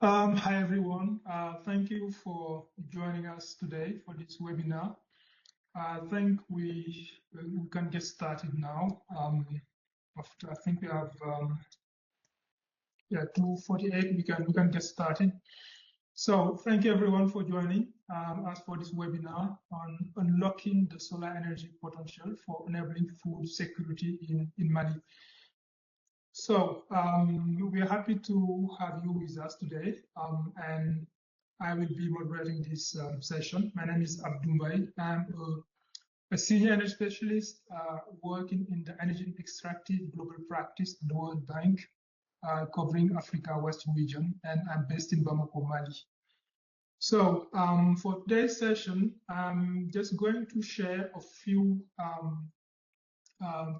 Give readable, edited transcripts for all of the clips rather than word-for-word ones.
Hi, everyone. Thank you for joining us today for this webinar. I think we can get started now. After I think we have 2:48. We can get started. So thank you everyone for joining us for this webinar on unlocking the solar energy potential for enabling food security in Mali. So we are happy to have you with us today, and I will be moderating this session. My name is Abdoumbaye. I'm a senior energy specialist working in the energy extractive global practice at the World Bank, covering Africa West region, and I'm based in Bamako, Mali. So for today's session, I'm just going to share a few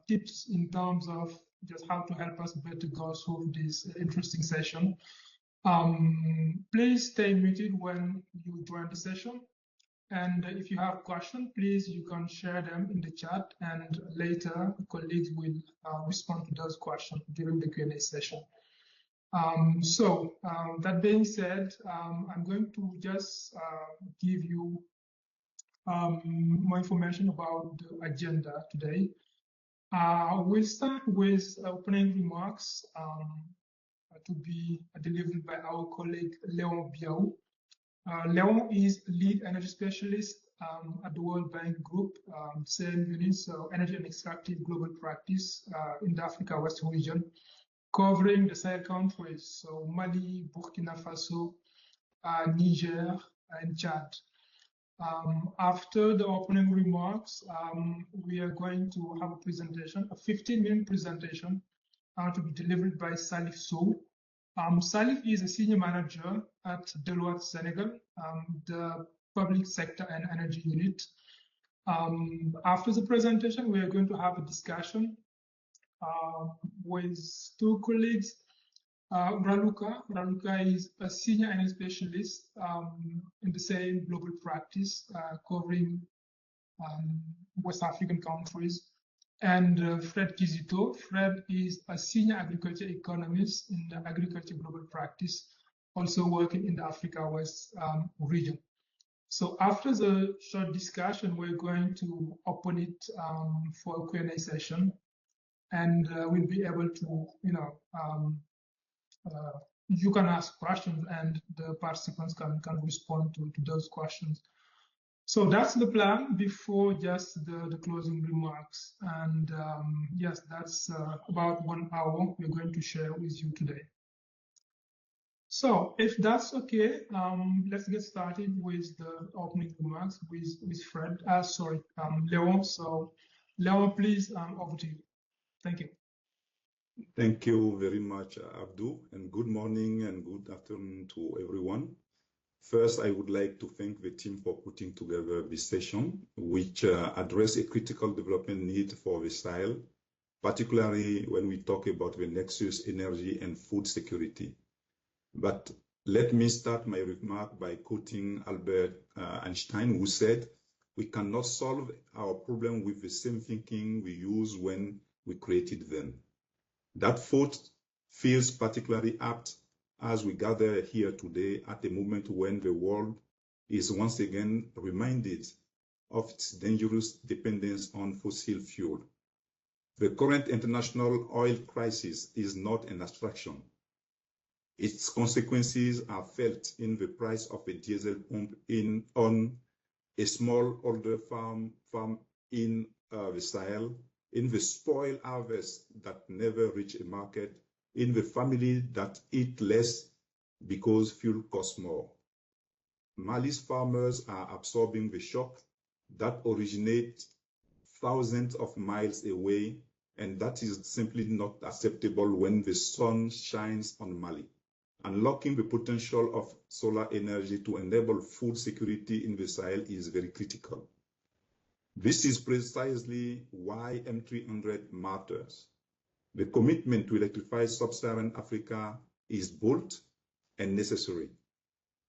tips in terms of just how to help us better go through this interesting session. Please stay muted when you join the session. And if you have questions, please, you can share them in the chat, and later colleagues will respond to those questions during the Q&A session. That being said, I'm going to just give you more information about the agenda today. We'll start with opening remarks to be delivered by our colleague Leon Biao. Leon is lead energy specialist at the World Bank Group, same unit, so energy and extractive global practice in the Africa West region, covering the Sahel countries, so Mali, Burkina Faso, Niger, and Chad. After the opening remarks, we are going to have a presentation, a 15-minute presentation to be delivered by Salif Sow. Salif is a senior manager at Deloitte Senegal, the public sector and energy unit. After the presentation, we are going to have a discussion with two colleagues. Raluca is a senior energy specialist in the same global practice, covering West African countries. And Fred Kizito. Fred is a senior agriculture economist in the agriculture global practice, also working in the Africa West region. So after the short discussion, we're going to open it for a Q&A session, and we'll be able to, you can ask questions and the participants can respond to those questions. So that's the plan before just the closing remarks. And yes, that's about 1 hour we're going to share with you today. So if that's okay, let's get started with the opening remarks with Fred. Leon. So Leon, please, over to you. Thank you. Thank you very much, Abdou, and good morning and good afternoon to everyone. First, I would like to thank the team for putting together this session, which address a critical development need for the Sahel, particularly when we talk about the nexus energy and food security. But let me start my remark by quoting Albert Einstein, who said, "We cannot solve our problem with the same thinking we used when we created them." That thought feels particularly apt as we gather here today at a moment when the world is once again reminded of its dangerous dependence on fossil fuel. The current international oil crisis is not an abstraction. Its consequences are felt in the price of a diesel pump on a smallholder farm in the Sahel, in the spoil harvest that never reach a market, in the family that eat less because fuel costs more. Mali's farmers are absorbing the shock that originates thousands of miles away, and that is simply not acceptable when the sun shines on Mali. Unlocking the potential of solar energy to enable food security in the Sahel is very critical. This is precisely why M300 matters. The commitment to electrify sub-Saharan Africa is bold and necessary.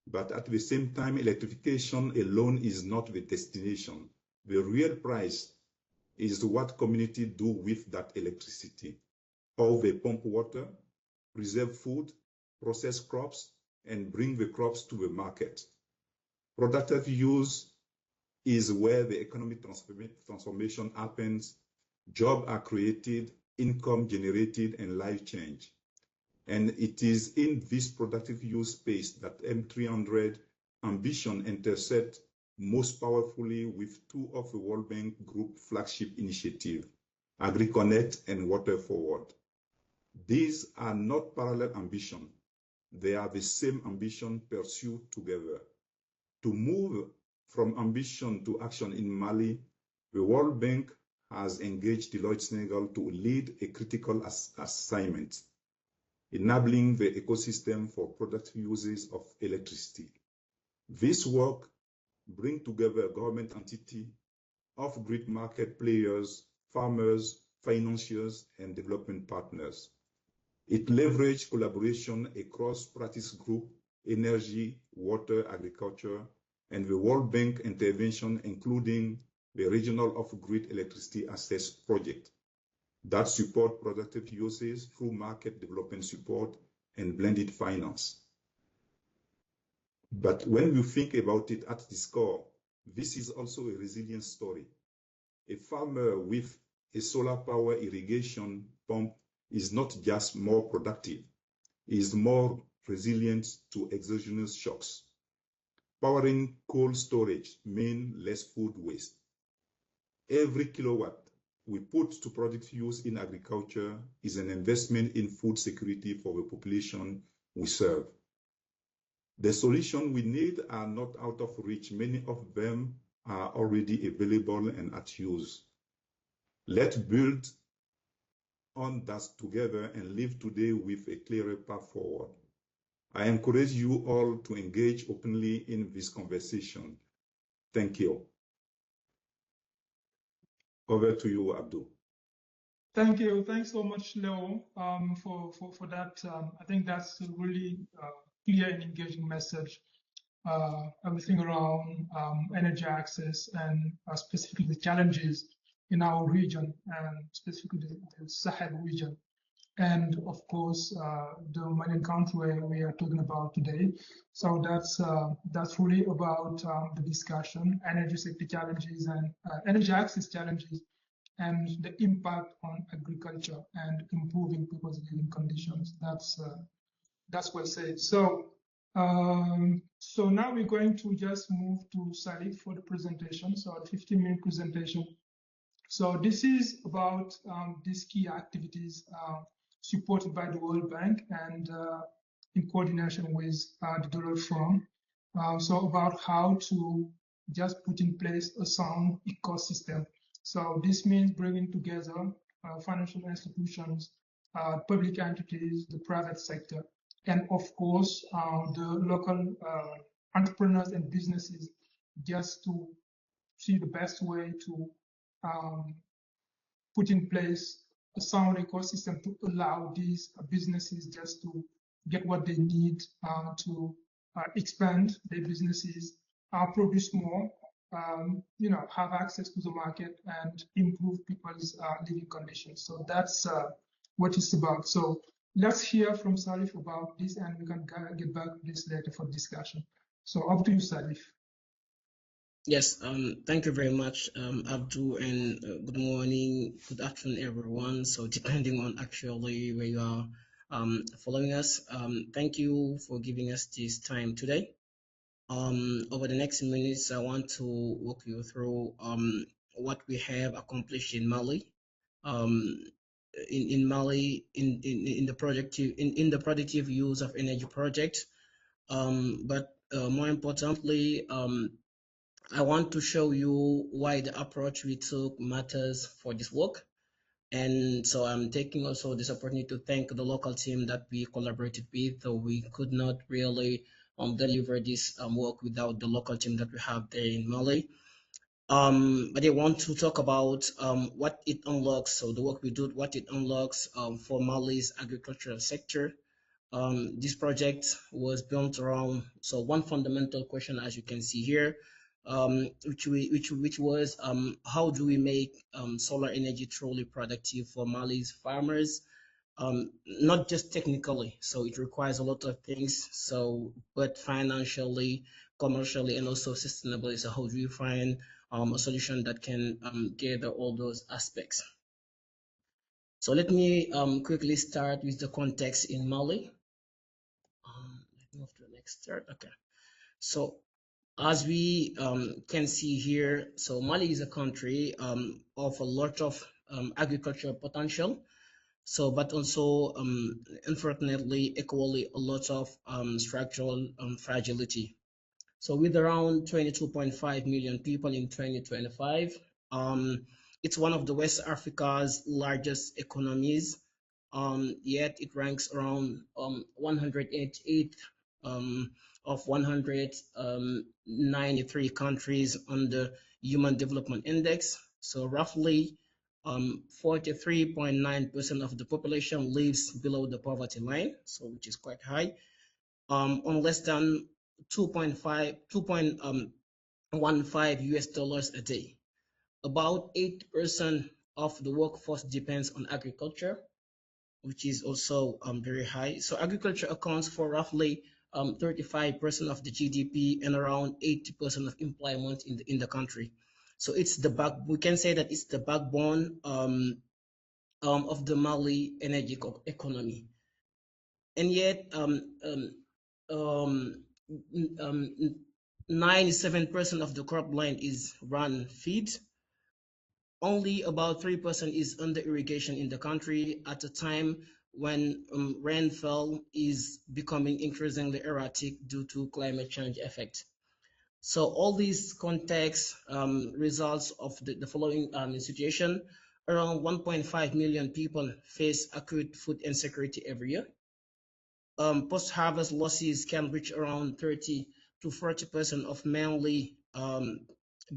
But at the same time, electrification alone is not the destination. The real prize is what communities do with that electricity. How they pump water, preserve food, process crops, and bring the crops to the market. Productive use is where the economic transformation happens, jobs are created, income generated, and life change. And it is in this productive use space that M300 ambition intersect most powerfully with two of the World Bank Group flagship initiatives, AgriConnect and Water Forward. These are not parallel ambitions. They are the same ambition pursued together. To move from ambition to action in Mali, the World Bank has engaged Deloitte Senegal to lead a critical assignment, enabling the ecosystem for productive uses of electricity. This work brings together government entity, off-grid market players, farmers, financiers, and development partners. It leverages collaboration across practice group, energy, water, agriculture, and the World Bank intervention, including the Regional Off-Grid Electricity Access Project that support productive uses through market development support and blended finance. But when you think about it at its core, this is also a resilience story. A farmer with a solar power irrigation pump is not just more productive, it is more resilient to exogenous shocks. Powering cold storage means less food waste. Every kilowatt we put to product use in agriculture is an investment in food security for the population we serve. The solutions we need are not out of reach. Many of them are already available and at use. Let's build on that together and live today with a clearer path forward. I encourage you all to engage openly in this conversation. Thank you. Over to you, Abdul. Thank you. Thanks so much, Leo, for that. I think that's a really clear and engaging message. Everything around energy access and specifically the challenges in our region and specifically the Sahel region. And of course, the Malian country where we are talking about today. So that's really about the discussion, energy sector challenges and energy access challenges, and the impact on agriculture and improving people's living conditions. That's well said. So now we're going to just move to Salif for the presentation. So a 15-minute presentation. So this is about these key activities supported by the World Bank and in coordination with the Deloitte Forum. So about how to just put in place a sound ecosystem. So this means bringing together financial institutions, public entities, the private sector, and of course the local entrepreneurs and businesses, just to see the best way to put in place a sound ecosystem to allow these businesses just to get what they need to expand their businesses, produce more, have access to the market and improve people's living conditions. So that's what it's about. So let's hear from Salif about this, and we can get back to this later for discussion. So up to you, Salif. Yes, thank you very much, Abdul, and good morning, good afternoon, everyone. So depending on actually where you are following us, thank you for giving us this time today. Over the next minutes, I want to walk you through what we have accomplished in Mali. In Mali, in the productive use of energy project, but more importantly, I want to show you why the approach we took matters for this work. And so I'm taking also this opportunity to thank the local team that we collaborated with. So we could not really deliver this work without the local team that we have there in Mali. But I want to talk about what it unlocks. So the work we do, what it unlocks for Mali's agricultural sector. This project was built around one fundamental question, as you can see here, which was how do we make solar energy truly productive for Mali's farmers? not just technically. So it requires a lot of things. So, but financially, commercially, and also sustainably. So how do you find a solution that can gather all those aspects? So let me quickly start with the context in Mali. Let's move to the next start. Okay. So as we can see here, so Mali is a country of a lot of agricultural potential. So, but also, unfortunately, equally a lot of structural fragility. So, with around 22.5 million people in 2025, it's one of the West Africa's largest economies. Yet it ranks around 188 of 193 countries on the Human Development Index. So, roughly 43.9% of the population lives below the poverty line, so which is quite high, on less than 2.15 US dollars a day. About 8% of the workforce depends on agriculture, which is also very high. So agriculture accounts for roughly 35% of the GDP and around 80% of employment in the country. So it's we can say that it's the backbone of the Mali energy economy. And yet, 97% of the crop line is run feed. Only about 3% is under irrigation in the country at a time when rainfall is becoming increasingly erratic due to climate change effect. So all these context results of the following situation. Around 1.5 million people face acute food insecurity every year. Post-harvest losses can reach around 30 to 40% of mainly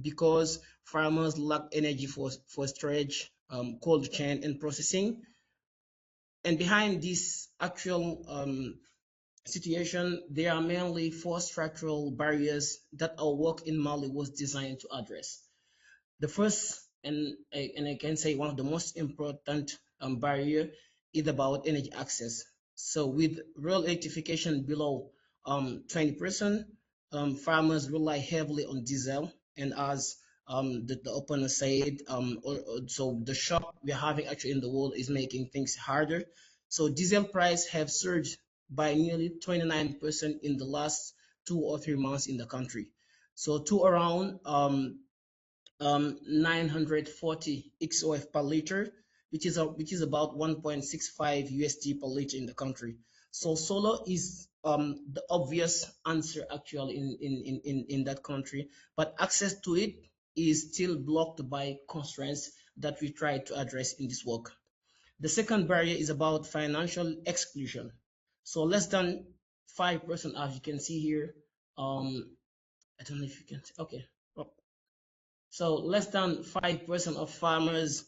because farmers lack energy for storage, cold chain, and processing. And behind this actual situation, there are mainly four structural barriers that our work in Mali was designed to address. The first, and I can say one of the most important barrier, is about energy access. So with rural electrification below 20%, farmers rely heavily on diesel, and as the opponent said, so the shock we're having actually in the world is making things harder. So diesel price have surged by nearly 29% in the last 2 or 3 months in the country. So to around 940 XOF per liter, which is about 1.65 USD per liter in the country. So solar is the obvious answer actually in that country, but access to it is still blocked by constraints that we try to address in this work. The second barrier is about financial exclusion. So less than 5%, as you can see here, I don't know if you can see, okay. So less than 5% of farmers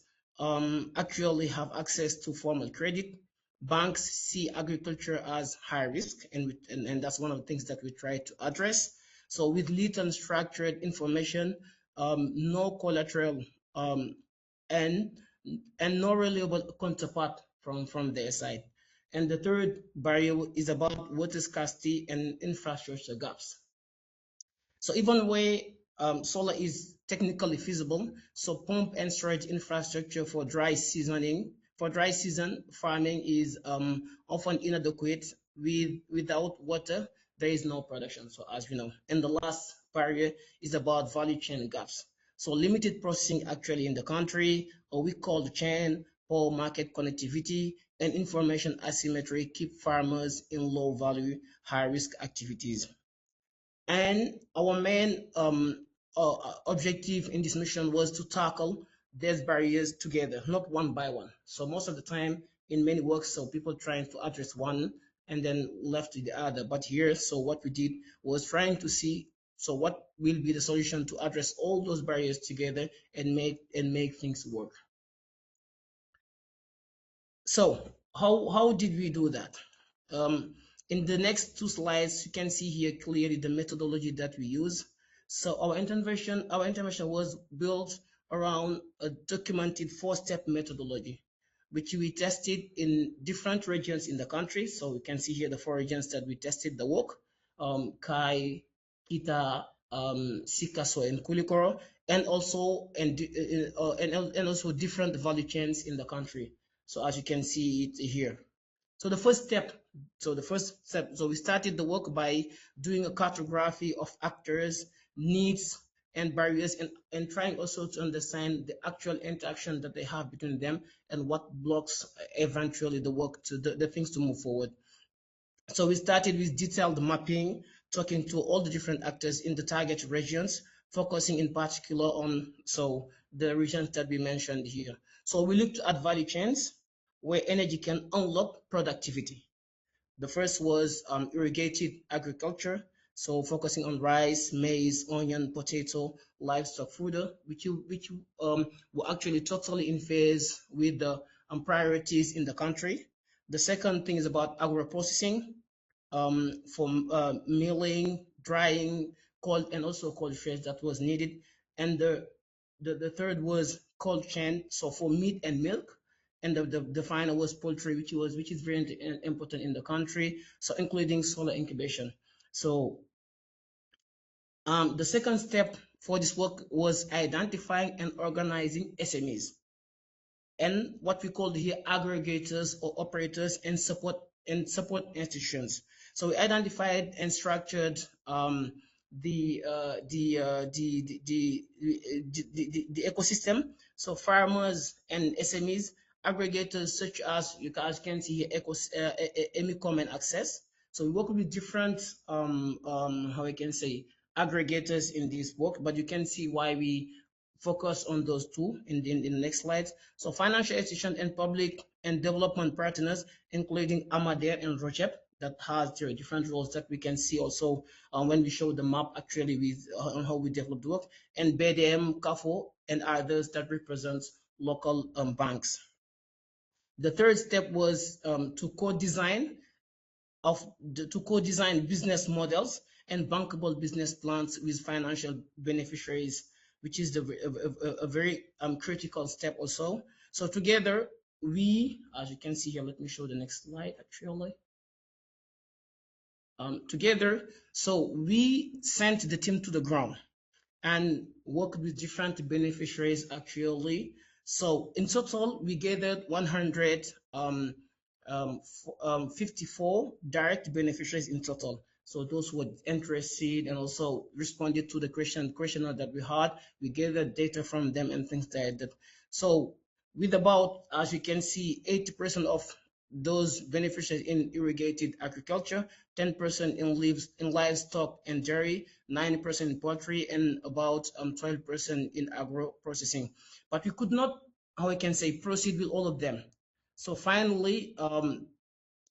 actually have access to formal credit. Banks see agriculture as high risk, and that's one of the things that we try to address. So with little structured information, no collateral, and no reliable counterpart from their side. And the third barrier is about water scarcity and infrastructure gaps. So even where solar is technically feasible, so pump and storage infrastructure for dry season farming is often inadequate. Without water, there is no production. So as we know, and the last barrier is about value chain gaps. So limited processing actually in the country, or we call the chain, poor market connectivity, and information asymmetry keep farmers in low value, high risk activities. And our main objective in this mission was to tackle these barriers together, not one by one. So most of the time in many works, so people trying to address one and then left with the other. But here, so what we did was trying to see, so what will be the solution to address all those barriers together and make things work. So how did we do that? In the next two slides, you can see here clearly the methodology that we use. So our intervention was built around a documented 4-step methodology. which we tested in different regions in the country. So you can see here the 4 regions that we tested the work: Kai, Kita, Sikaso, and Kulikoro, and also and also different value chains in the country. So as you can see it here. So the first step, so we started the work by doing a cartography of actors, needs, and barriers, and trying also to understand the actual interaction that they have between them and what blocks eventually the work to the things to move forward. So we started with detailed mapping, talking to all the different actors in the target regions, focusing in particular on the regions that we mentioned here. So we looked at value chains where energy can unlock productivity. The first was irrigated agriculture, so focusing on rice, maize, onion, potato, livestock fodder, which were actually totally in phase with the priorities in the country. The second thing is about agro-processing, for milling, drying, cold, and also cold phase that was needed. And the third was cold chain, so for meat and milk. And the final was poultry, which is very important in the country, so including solar incubation. So the second step for this work was identifying and organizing SMEs and what we call here aggregators or operators and support institutions. So we identified and structured the ecosystem. So farmers and SMEs, aggregators such as you guys can see here, Emicom and Access. So we work with different how I can say aggregators in this work, but you can see why we focus on those two in the next slides. So financial institutions and public and development partners, including Amadeus and Rojep, that has their different roles that we can see also when we show the map actually with on how we develop the work, and BDM, CAFO, and others that represents local banks. The third step was to co-design business models and bankable business plans with financial beneficiaries, which is a very critical step also. So together, we, as you can see here, let me show the next slide actually. Together, so we sent the team to the ground and worked with different beneficiaries actually. So in total, we gathered 154 direct beneficiaries in total. So those who were interested and also responded to the questionnaire that we had, we gathered data from them and things like that. So with about, as you can see, 80% of those beneficiaries in irrigated agriculture, 10% in livestock and dairy, 9% in poultry, and about 12% in agro processing. But we could not, how I can say, proceed with all of them. So finally,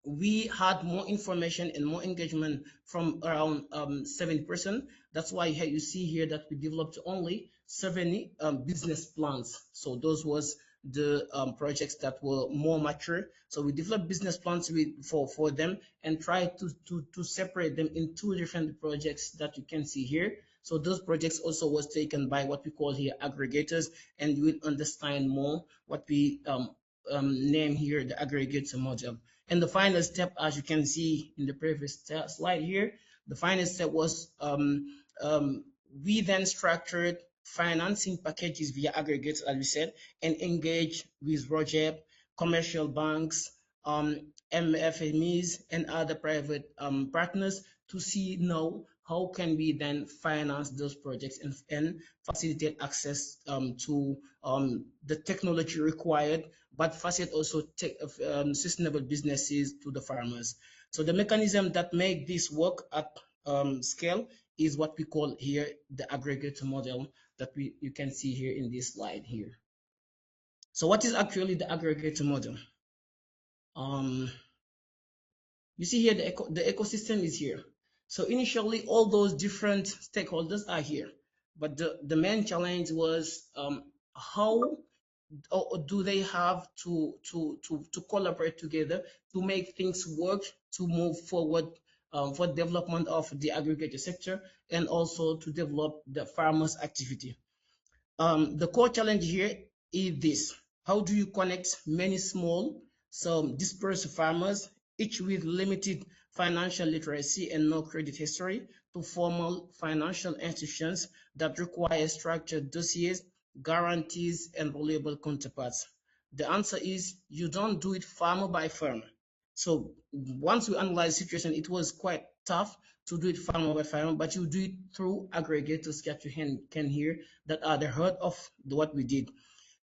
we had more information and more engagement from around 70%. That's why you see here that we developed only 70 business plans. So those was the projects that were more mature. So we developed business plans for them and try to separate them in 2 different projects that you can see here. So those projects also was taken by what we call here aggregators, and you will understand more what we name here the aggregator model. And the final step, as you can see in the previous slide here, the final step was we then structured financing packages via aggregators, as we said, and engage with Rojep, commercial banks, MFMEs, and other private partners to see now how can we then finance those projects and facilitate access to the technology required, but facilitate also sustainable businesses to the farmers. So the mechanism that make this work at scale is what we call here the aggregator model that you can see here in this slide here. So what is actually the aggregator model? You see here the ecosystem is here. So initially all those different stakeholders are here, but the main challenge was how do they have to collaborate together to make things work to move forward for development of the aggregator sector and also to develop the farmers activity. The core challenge here is this: How do you connect many small, some dispersed farmers, each with limited financial literacy and no credit history, to formal financial institutions that require structured dossiers, guarantees, and reliable counterparts? The answer is you don't do it farmer by farmer. So once we analyze the situation, it was quite tough to do it farmer by farmer, but you do it through aggregators that you can hear that are the heart of what we did.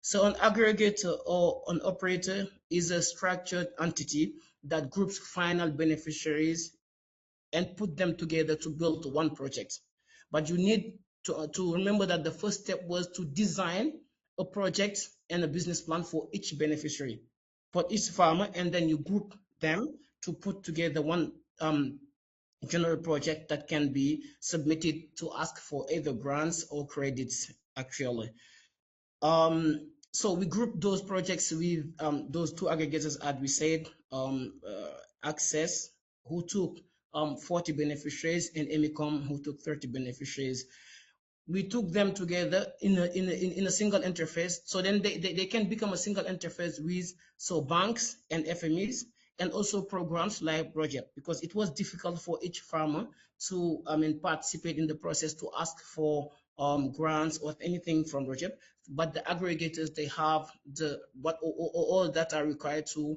So an aggregator or an operator is a structured entity that groups final beneficiaries and put them together to build one project. But you need to remember that the first step was to design a project and a business plan for each beneficiary, for each farmer, and then you group them to put together one general project that can be submitted to ask for either grants or credits actually. So we grouped those projects with those two aggregators, as we said, Access, who took 40 beneficiaries, and Emicom, who took 30 beneficiaries. We took them together in a single interface, so then they can become a single interface with banks and FMEs, and also programs like ROGEP, because it was difficult for each farmer to participate in the process to ask for grants or anything from ROGEP. But the aggregators, they have all that are required to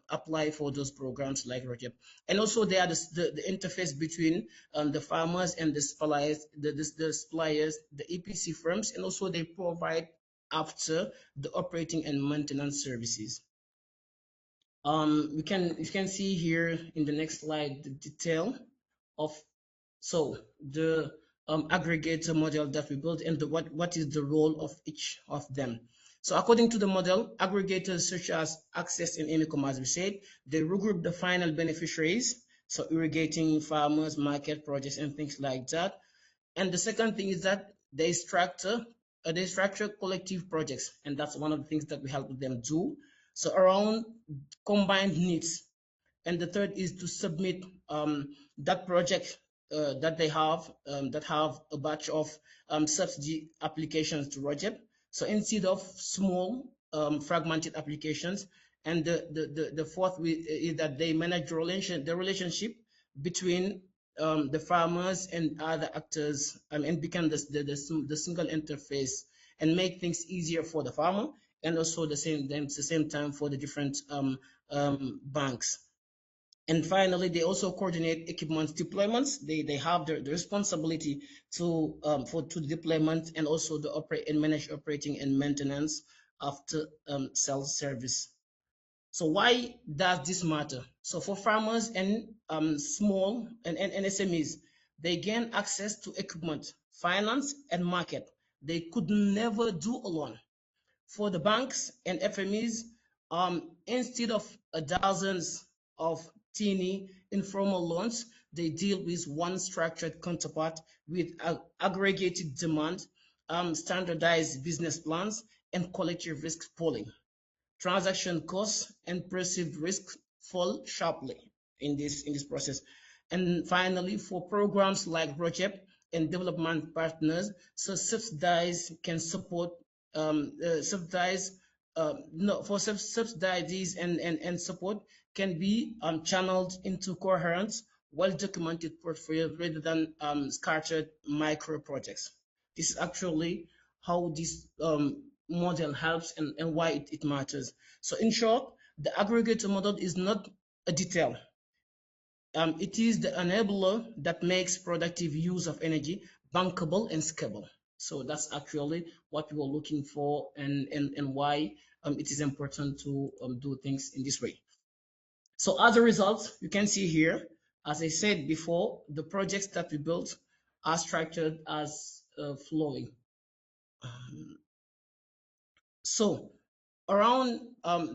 apply for those programs like ROGEP. And also they are the interface between the farmers and the suppliers, the suppliers, the EPC firms, and also they provide after the operating and maintenance services. You can see here in the next slide the detail of the aggregator model that we built and what is the role of each of them. So according to the model, aggregators such as Access and Emicom, as we said, they regroup the final beneficiaries, so irrigating farmers, market projects, and things like that. And the second thing is that they structure collective projects, and that's one of the things that we help them do. So around combined needs. And the third is to submit that project that they have that have a batch of subsidy applications to ROGEP. So instead of small fragmented applications. And the fourth is that they manage the relationship between the farmers and other actors and become the single interface and make things easier for the farmer, and also the same time for the different banks. And finally, they also coordinate equipment deployments. They have the responsibility to the deployment and also the operate and manage operating and maintenance after sales service. So why does this matter? So for farmers and small and SMEs, they gain access to equipment, finance, and market they could never do alone. For the banks and FMEs, instead of dozens of teeny informal loans, they deal with one structured counterpart with aggregated demand, standardized business plans, and collective risk pooling. Transaction costs and perceived risk fall sharply in this process. And finally, for programs like ROGEP and development partners, so subsidize can support subsidize subsidies and support can be channeled into coherent, well-documented portfolio rather than scattered micro projects. This is actually how this model helps and why it matters. So in short, the aggregator model is not a detail. It is the enabler that makes productive use of energy bankable and scalable. So that's actually what we were looking for and why it is important to do things in this way. So as a result, you can see here, as I said before, the projects that we built are structured as flowing. So around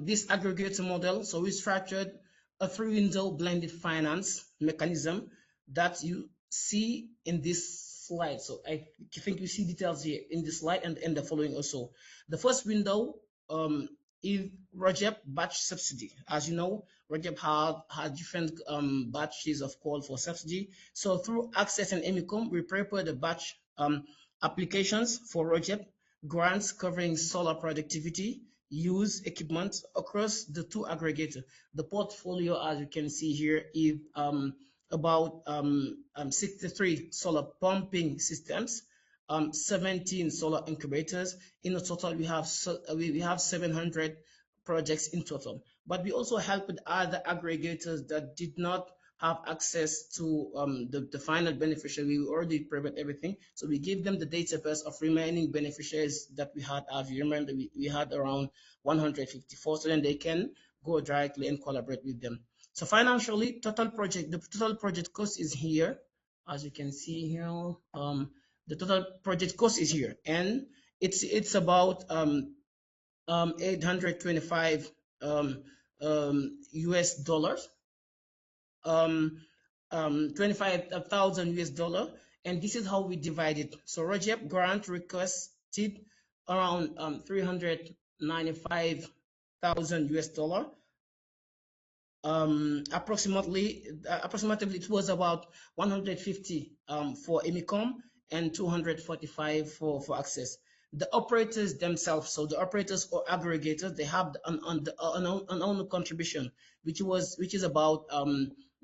this aggregator model, so we structured a three-window blended finance mechanism that you see in this slide. So I think you see details here in this slide and in the following also. The first window is ROGEP batch subsidy. As you know, ROGEP had different batches of call for subsidy. So through Access and Emicom, we prepare the batch applications for ROGEP grants covering solar productivity, use equipment across the two aggregators. The portfolio, as you can see here, is about 63 solar pumping systems, 17 solar incubators. In a total, we have 700 projects in total. But we also help with other aggregators that did not have access to the final beneficiary. We already private everything, so we give them the database of remaining beneficiaries that we had. As you remember, we had around 154, so then they can go directly and collaborate with them. So financially, the total project cost is here, as you can see here. The total project cost is here, and it's about 825 US dollars, 25,000 US dollar, and this is how we divide it. So Rajab grant requested around 395,000 US dollar. Approximately it was about 150 for Emicom and 245 for access. The operators themselves, so the operators or aggregators, they have an own contribution, which is about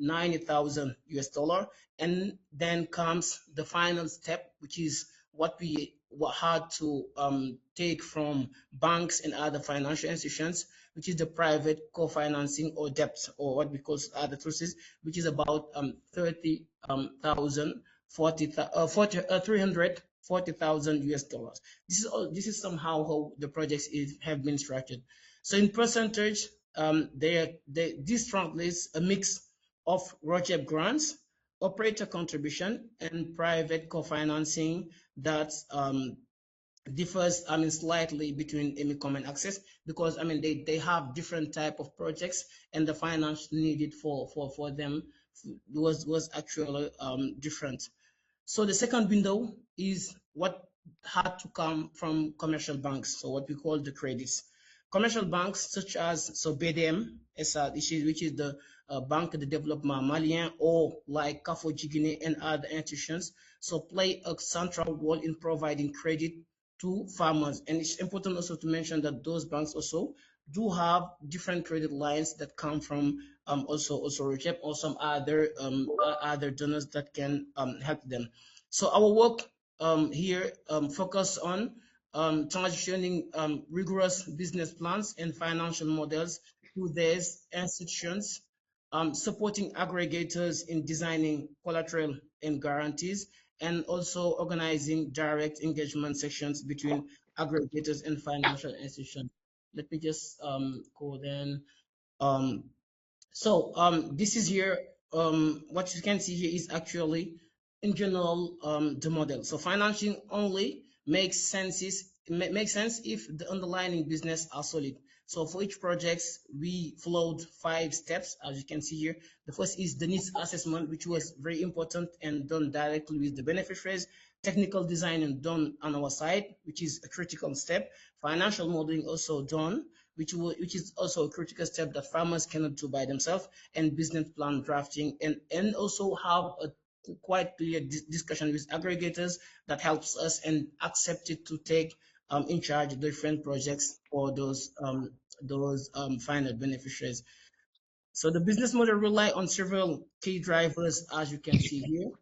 90,000 US dollar, and then comes the final step, which is what we had to take from banks and other financial institutions, which is the private co-financing or debt, or what we call other sources, which is about 340,000 US dollars. This is somehow how the projects have been structured. So in percentage, this translates a mix of ROGEP grants, operator contribution, and private co-financing that differs slightly between Emicom and Access, because they have different type of projects, and the finance needed for them was actually different. So the second window is what had to come from commercial banks, so what we call the credits. Commercial banks such as BDM, which is the Banque de Développement Malien, or like CAFO Guinea and other institutions, so play a central role in providing credit to farmers. And it's important also to mention that those banks also do have different credit lines that come from also RCEP or some other donors that can help them. So our work here focus on transitioning rigorous business plans and financial models to these institutions, supporting aggregators in designing collateral and guarantees, and also organizing direct engagement sections between aggregators and financial institutions. Let me just go then. This is here. What you can see here is actually, in general, the model. So financing only makes sense if the underlying business are solid. So for each project, we followed 5 steps, as you can see here. The first is the needs assessment, which was very important and done directly with the beneficiaries. Technical design and done on our side, which is a critical step. Financial modeling also done, which is also a critical step that farmers cannot do by themselves, and business plan drafting, and also have a quite clear discussion with aggregators that helps us and accepted to take in charge of different projects for those final beneficiaries. So the business model rely on several key drivers, as you can see here.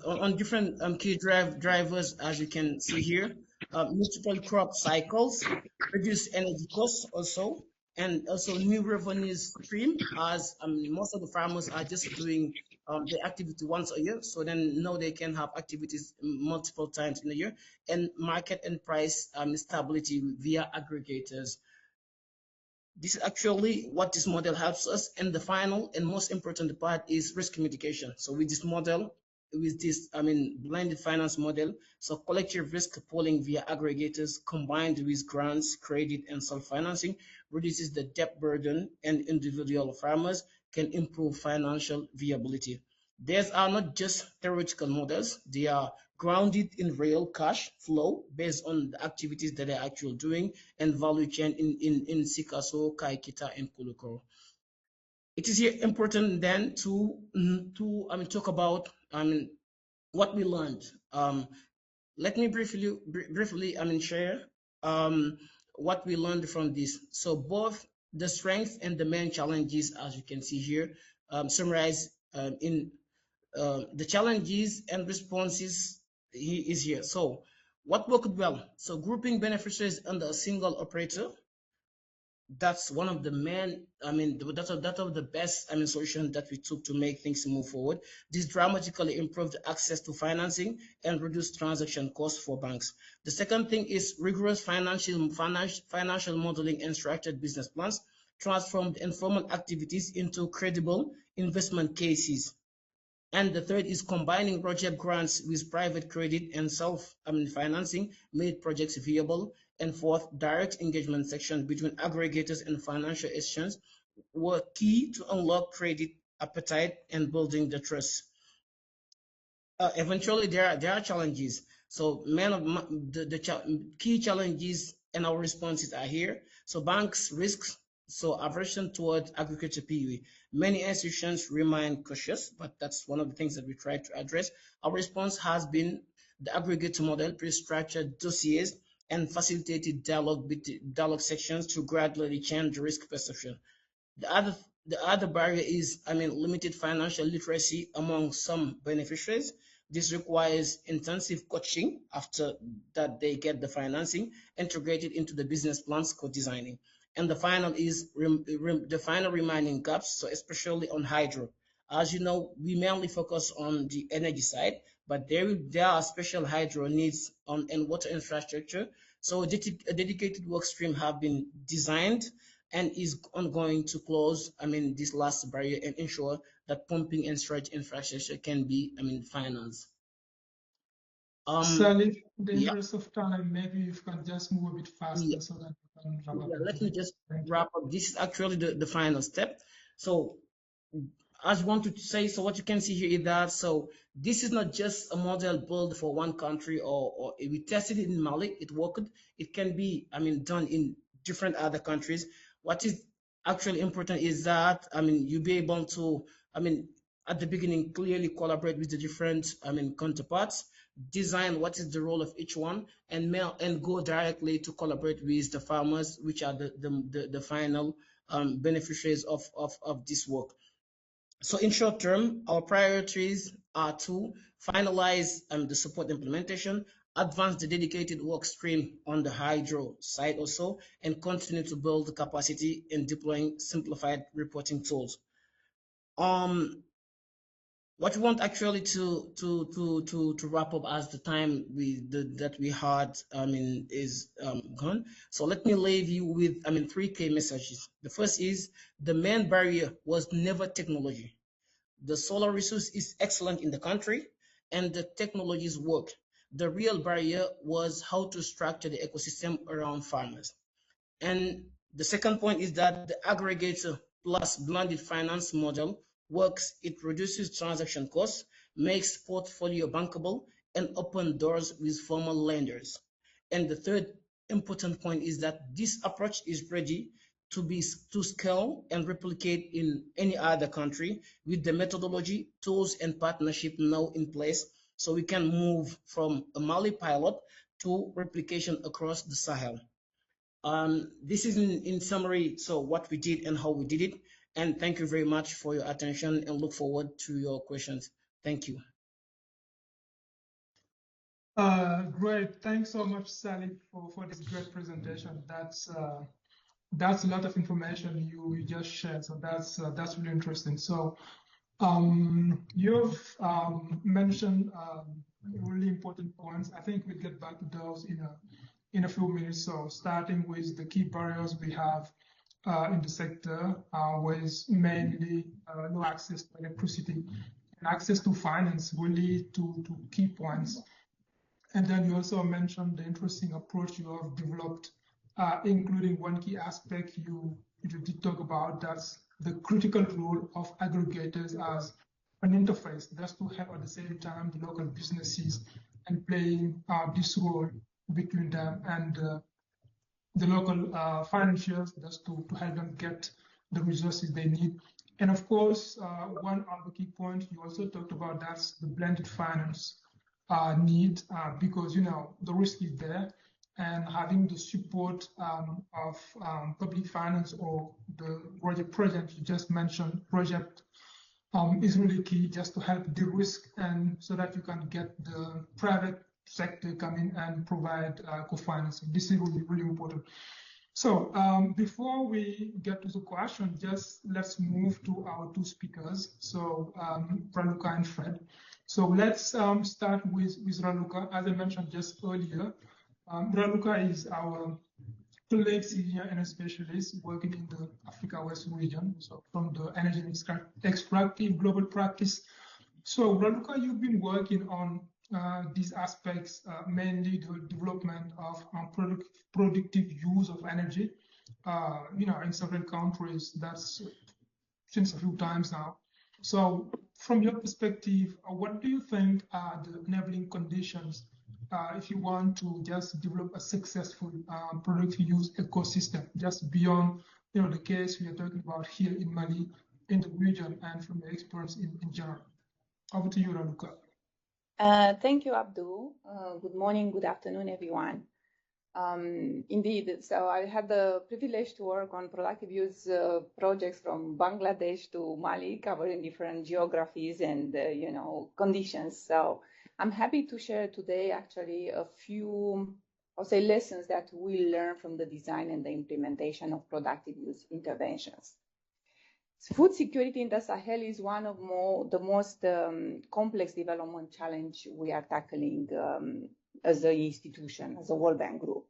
On different key drivers, as you can see here, multiple crop cycles, reduce energy costs also, and also new revenue stream, as most of the farmers are just doing the activity once a year, so then now they can have activities multiple times in a year, and market and price stability via aggregators. This is actually what this model helps us. And the final and most important part is risk mitigation. So with this model, with this blended finance model, so collective risk pooling via aggregators combined with grants, credit, and self-financing reduces the debt burden, and individual farmers can improve financial viability. These are not just theoretical models, they are grounded in real cash flow based on the activities that they're actually doing, and value chain in Sikaso, Kaikita, and Kulukoro. It is here important then to talk about what we learned. let me briefly, share what we learned from this. So both the strengths and the main challenges, as you can see here, summarized in the challenges and responses is here. So what worked well? So grouping beneficiaries under a single operator, that's one of the main, that's of the best, solution that we took to make things move forward. This dramatically improved access to financing and reduced transaction costs for banks. The second thing is rigorous financial modeling and structured business plans transformed informal activities into credible investment cases. And the third is combining project grants with private credit and financing made projects viable. And fourth, direct engagement sections between aggregators and financial institutions were key to unlock credit appetite and building the trust. Eventually, there are challenges. So, the key challenges and our responses are here. So, banks risks. So, aversion towards agriculture PUE. Many institutions remain cautious, but that's one of the things that we try to address. Our response has been the aggregator model, pre-structured dossiers, and facilitated dialogue sections to gradually change the risk perception. The other barrier is, limited financial literacy among some beneficiaries. This requires intensive coaching after that they get the financing integrated into the business plans co-designing. And the final is the final remaining gaps, so especially on hydro. As you know, we mainly focus on the energy side, but there are special hydro needs on and water infrastructure. So a dedicated work stream have been designed and is ongoing to close, this last barrier and ensure that pumping and storage infrastructure can be, financed. Salif, in the Yeah, interest of time, maybe you can just move a bit yeah, faster so that we can wrap up yeah. the Let me debate. just Thank you. wrap up. This is actually the final step. So as you want to say, so what you can see here is that, so this is not just a model built for one country, or we tested it in Mali, it worked. It can be, done in different other countries. What is actually important is that, you be able to, I mean, at the beginning, clearly collaborate with the different, counterparts, design what is the role of each one, and go directly to collaborate with the farmers, which are the final beneficiaries of this work. So in short term, our priorities are to finalize the support implementation, advance the dedicated work stream on the hydro side also, and continue to build the capacity in deploying simplified reporting tools. What we want actually to wrap up as the time that we had is gone. So let me leave you with three key messages. The first is the main barrier was never technology. The solar resource is excellent in the country and the technologies work. The real barrier was how to structure the ecosystem around farmers. And the second point is that the aggregator plus blended finance model works. It reduces transaction costs, makes portfolio bankable, and open doors with formal lenders. And the third important point is that this approach is ready to scale and replicate in any other country with the methodology, tools, and partnership now in place, so we can move from a Mali pilot to replication across the Sahel. This is in summary, so what we did and how we did it. And thank you very much for your attention and look forward to your questions. Thank you. Great. Thanks so much, Salif, for this great presentation. That's a lot of information you just shared. So that's really interesting. So you've mentioned really important points. I think we'll get back to those in a few minutes. So starting with the key barriers we have in the sector, with mainly no access to electricity and access to finance, really two key points. And then you also mentioned the interesting approach you have developed, including one key aspect you did talk about, that's the critical role of aggregators as an interface, just to help at the same time the local businesses and playing this role between them and the local financiers, just to help them get the resources they need. And of course, one other key point you also talked about, that's the blended finance need because, you know, the risk is there, and having the support of public finance or the project you just mentioned, is really key, just to help de-risk, and so that you can get the private sector come in and provide co-financing. This is really, really important. So before we get to the question, just let's move to our two speakers, so Raluca and Fred. So let's start with Raluca. As I mentioned just earlier, Raluca is our colleague, senior energy specialist working in the Africa West region, so from the energy extractive global practice. So Raluca, you've been working on these aspects, mainly the development of productive use of energy, you know, in several countries. That's since a few times now. So from your perspective, what do you think are the enabling conditions if you want to just develop a successful productive use ecosystem, just beyond, you know, the case we are talking about here in Mali, in the region, and from your experience in general? Over to you, Raluca. Thank you, Abdul. Good morning, good afternoon, everyone. Indeed, so I had the privilege to work on productive use projects from Bangladesh to Mali, covering different geographies and you know, conditions. So I'm happy to share today actually a few, I'll say, lessons that we learn from the design and the implementation of productive use interventions. Food security in the Sahel is one of the most complex development challenge we are tackling as an institution, as a World Bank group.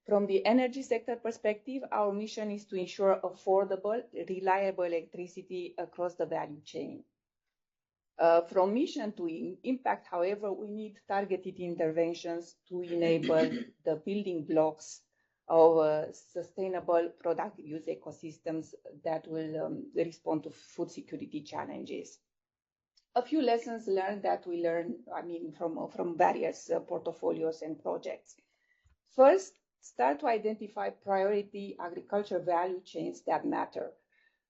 From the energy sector perspective, our mission is to ensure affordable, reliable electricity across the value chain. From mission to impact, however, we need targeted interventions to enable the building blocks of sustainable productive use ecosystems that will respond to food security challenges. A few lessons learned that we learn, from various portfolios and projects. First, start to identify priority agriculture value chains that matter.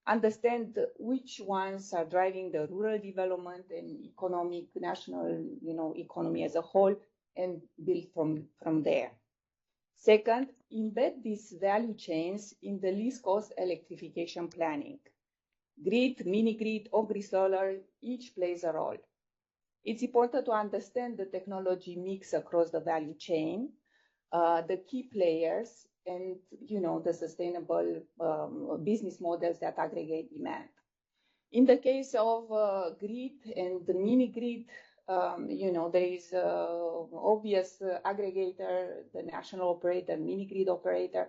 Understand which ones are driving the rural development and national economy as a whole, and build from there. Second, embed these value chains in the least cost electrification planning. Grid, mini-grid, or grid solar, each plays a role. It's important to understand the technology mix across the value chain, the key players, and the sustainable business models that aggregate demand. In the case of grid and the mini-grid, there is obvious aggregator, the national operator, mini-grid operator.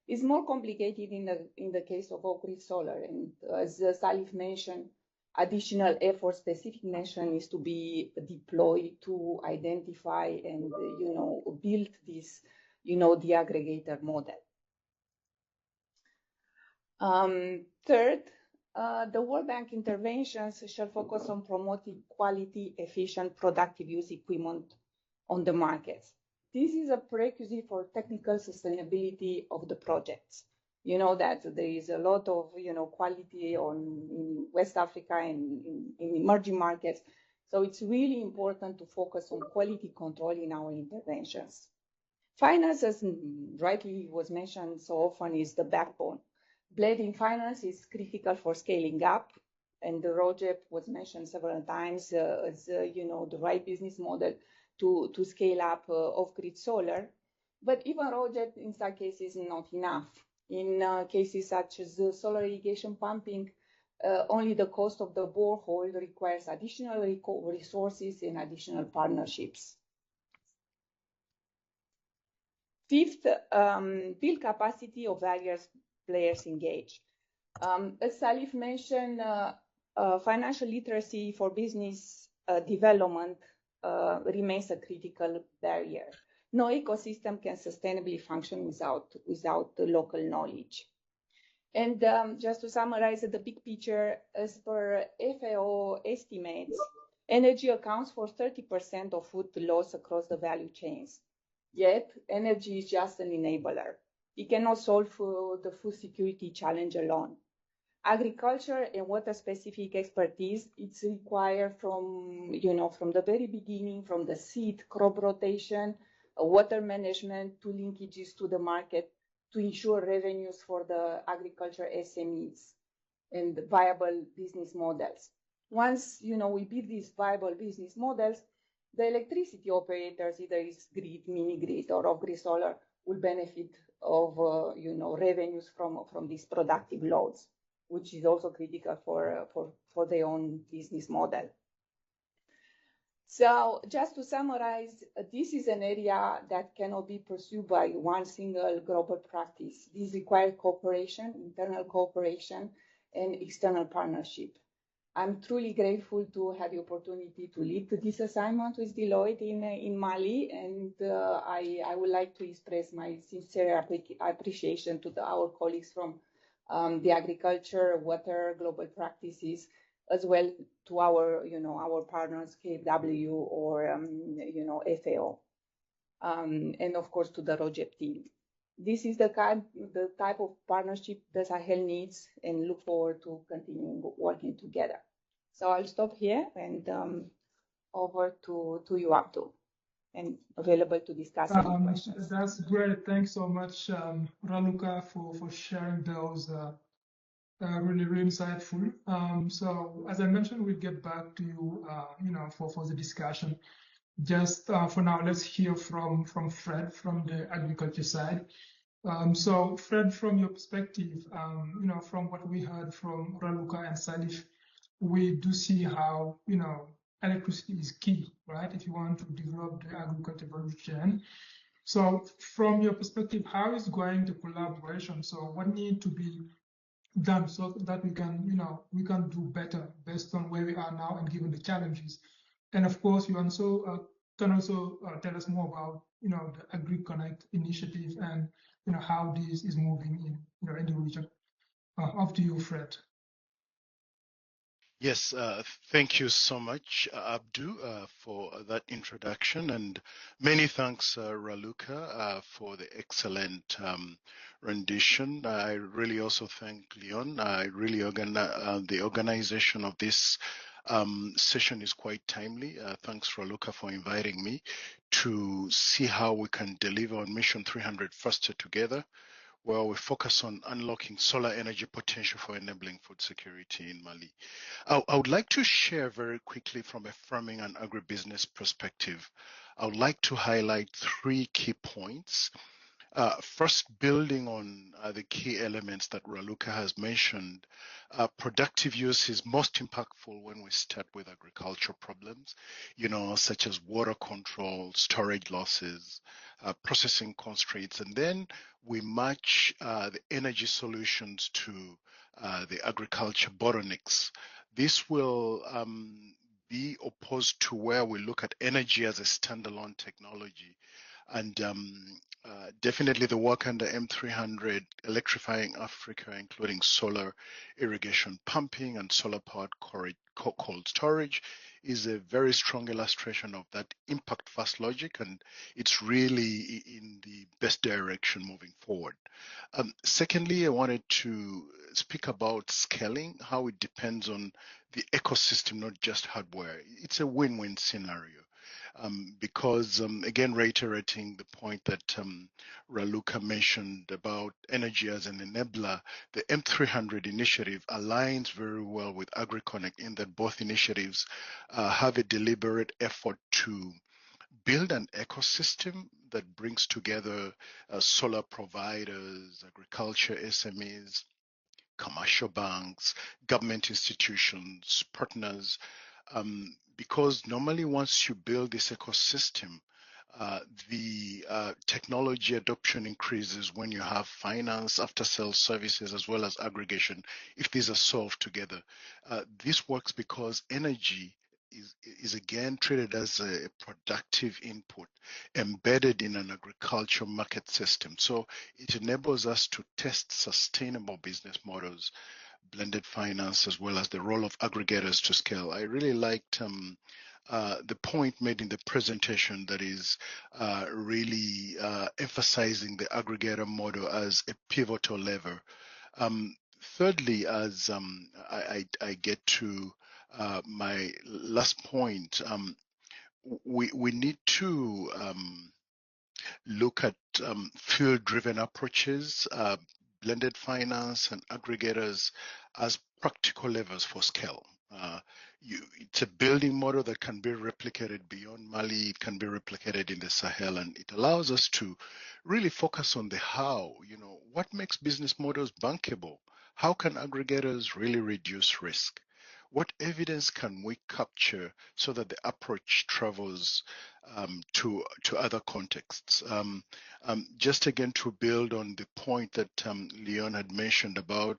Is more complicated in the case of grid solar. And as Salif mentioned, additional effort, specific mention is to be deployed to identify and build this the aggregator model. Third, the World Bank interventions shall focus on promoting quality, efficient, productive use equipment on the markets. This is a prerequisite for technical sustainability of the projects. You know that there is a lot of quality in West Africa and in emerging markets. So it's really important to focus on quality control in our interventions. Finance, as rightly was mentioned so often, is the backbone. Blending finance is critical for scaling up, and the ROGEP was mentioned several times as the right business model to scale up off-grid solar. But even ROGEP in some cases is not enough. In cases such as solar irrigation pumping, only the cost of the borehole requires additional resources and additional partnerships. Fifth, build capacity of various players engaged. As Salif mentioned, financial literacy for business development remains a critical barrier. No ecosystem can sustainably function without the local knowledge. And just to summarize the big picture, as per FAO estimates, energy accounts for 30% of food loss across the value chains. Yet, energy is just an enabler. It cannot solve the food security challenge alone. Agriculture and water-specific expertise, it's required from, from the very beginning, from the seed, crop rotation, water management, to linkages to the market, to ensure revenues for the agriculture SMEs and viable business models. Once, we build these viable business models, the electricity operators, either it's grid, mini grid, or off-grid solar, will benefit of, revenues from these productive loads, which is also critical for their own business model. So just to summarize, this is an area that cannot be pursued by one single global practice. This requires cooperation, internal cooperation, and external partnership. I'm truly grateful to have the opportunity to lead this assignment with Deloitte in Mali, and I would like to express my sincere appreciation to our colleagues from the agriculture, water, global practices, as well to our, our partners, KfW or, FAO, and of course to the ROGEP team. This is the type of partnership that Sahel needs, and look forward to continuing working together. So I'll stop here and over to you, Abdul, and available to discuss any questions. That's great. Thanks so much, Raluca, for sharing those. Really, really insightful. So as I mentioned, we'll get back to you, for the discussion. Just for now, let's hear from Fred from the agriculture side. So Fred, from your perspective, from what we heard from Raluca and Salif, we do see how, electricity is key, right? If you want to develop the agriculture value chain. So from your perspective, how is going the collaboration? So what needs to be done so that we can, we can do better based on where we are now and given the challenges? And of course, you also can also tell us more about, the AgriConnect initiative and, how this is moving in the region. Up to you, Fred. Yes, thank you so much, Abdu, for that introduction, and many thanks, Raluca, for the excellent rendition. I really also thank Leon. I really the organization of this session is quite timely. Thanks, Raluca, for inviting me to see how we can deliver on Mission 300 faster together, where we focus on unlocking solar energy potential for enabling food security in Mali. I would like to share very quickly from a farming and agribusiness perspective. I would like to highlight 3 key points. First, building on the key elements that Raluca has mentioned, productive use is most impactful when we start with agricultural problems, such as water control, storage losses, processing constraints, and then we match the energy solutions to the agriculture bottlenecks. This will be opposed to where we look at energy as a standalone technology. And definitely the work under M300, electrifying Africa, including solar irrigation pumping and solar-powered cold storage, is a very strong illustration of that impact fast logic, and it's really in the best direction moving forward. Secondly, I wanted to speak about scaling, how it depends on the ecosystem, not just hardware. It's a win-win scenario. Because, again, reiterating the point that Raluca mentioned about energy as an enabler, the M300 initiative aligns very well with AgriConnect in that both initiatives have a deliberate effort to build an ecosystem that brings together solar providers, agriculture SMEs, commercial banks, government institutions, partners, because normally once you build this ecosystem, the technology adoption increases when you have finance, after-sales services, as well as aggregation, if these are solved together. This works because energy is again treated as a productive input embedded in an agricultural market system. So it enables us to test sustainable business models, blended finance, as well as the role of aggregators to scale. I really liked the point made in the presentation that is really emphasizing the aggregator model as a pivotal lever. thirdly, as I get to my last point, we need to look at field-driven approaches, blended finance and aggregators as practical levers for scale. It's a building model that can be replicated beyond Mali, it can be replicated in the Sahel, and it allows us to really focus on the how, what makes business models bankable? How can aggregators really reduce risk? What evidence can we capture so that the approach travels to other contexts? Just again to build on the point that Leon had mentioned about,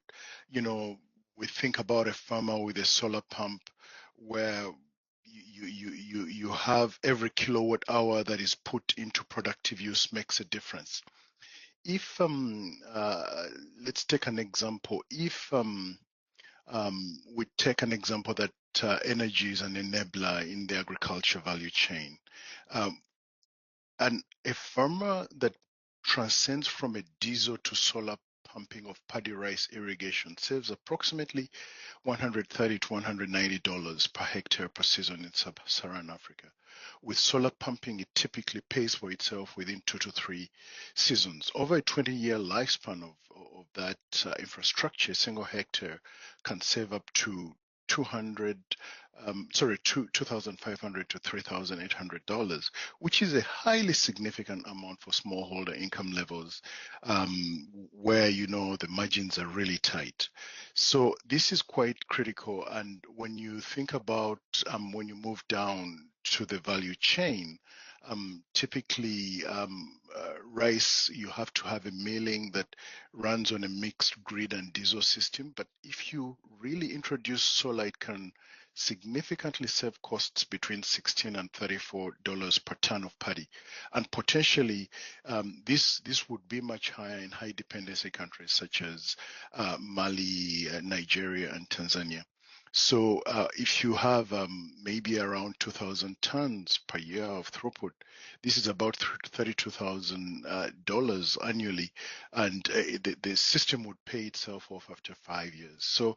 we think about a farmer with a solar pump where you have every kilowatt hour that is put into productive use makes a difference. If let's take an example. If we take an example that energy is an enabler in the agriculture value chain. And a farmer that transcends from a diesel to solar pumping of paddy rice irrigation saves approximately $130 to $190 per hectare per season in sub-Saharan Africa. With solar pumping, it typically pays for itself within 2 to 3 seasons. Over a 20-year lifespan of that infrastructure, a single hectare can save up to $2,500 to $3,800, which is a highly significant amount for smallholder income levels, where the margins are really tight. So this is quite critical. And when you think about when you move down to the value chain, typically rice, you have to have a milling that runs on a mixed grid and diesel system. But if you really introduce solar, it can significantly save costs between $16 and $34 per ton of paddy, and potentially this would be much higher in high dependency countries such as Mali, Nigeria, and Tanzania. So if you have maybe around 2,000 tons per year of throughput, this is about $32,000 annually, and the system would pay itself off after 5 years. So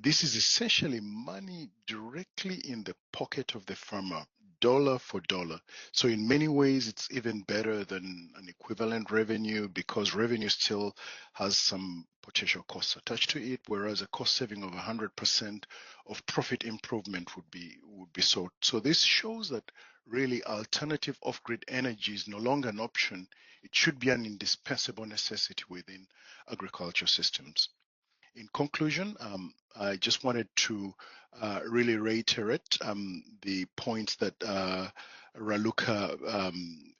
this is essentially money directly in the pocket of the farmer, dollar for dollar. So in many ways, it's even better than an equivalent revenue, because revenue still has some potential costs attached to it, whereas a cost saving of 100% of profit improvement would be sought. So this shows that really alternative off-grid energy is no longer an option. It should be an indispensable necessity within agriculture systems. In conclusion, I just wanted to really reiterate the points that Raluca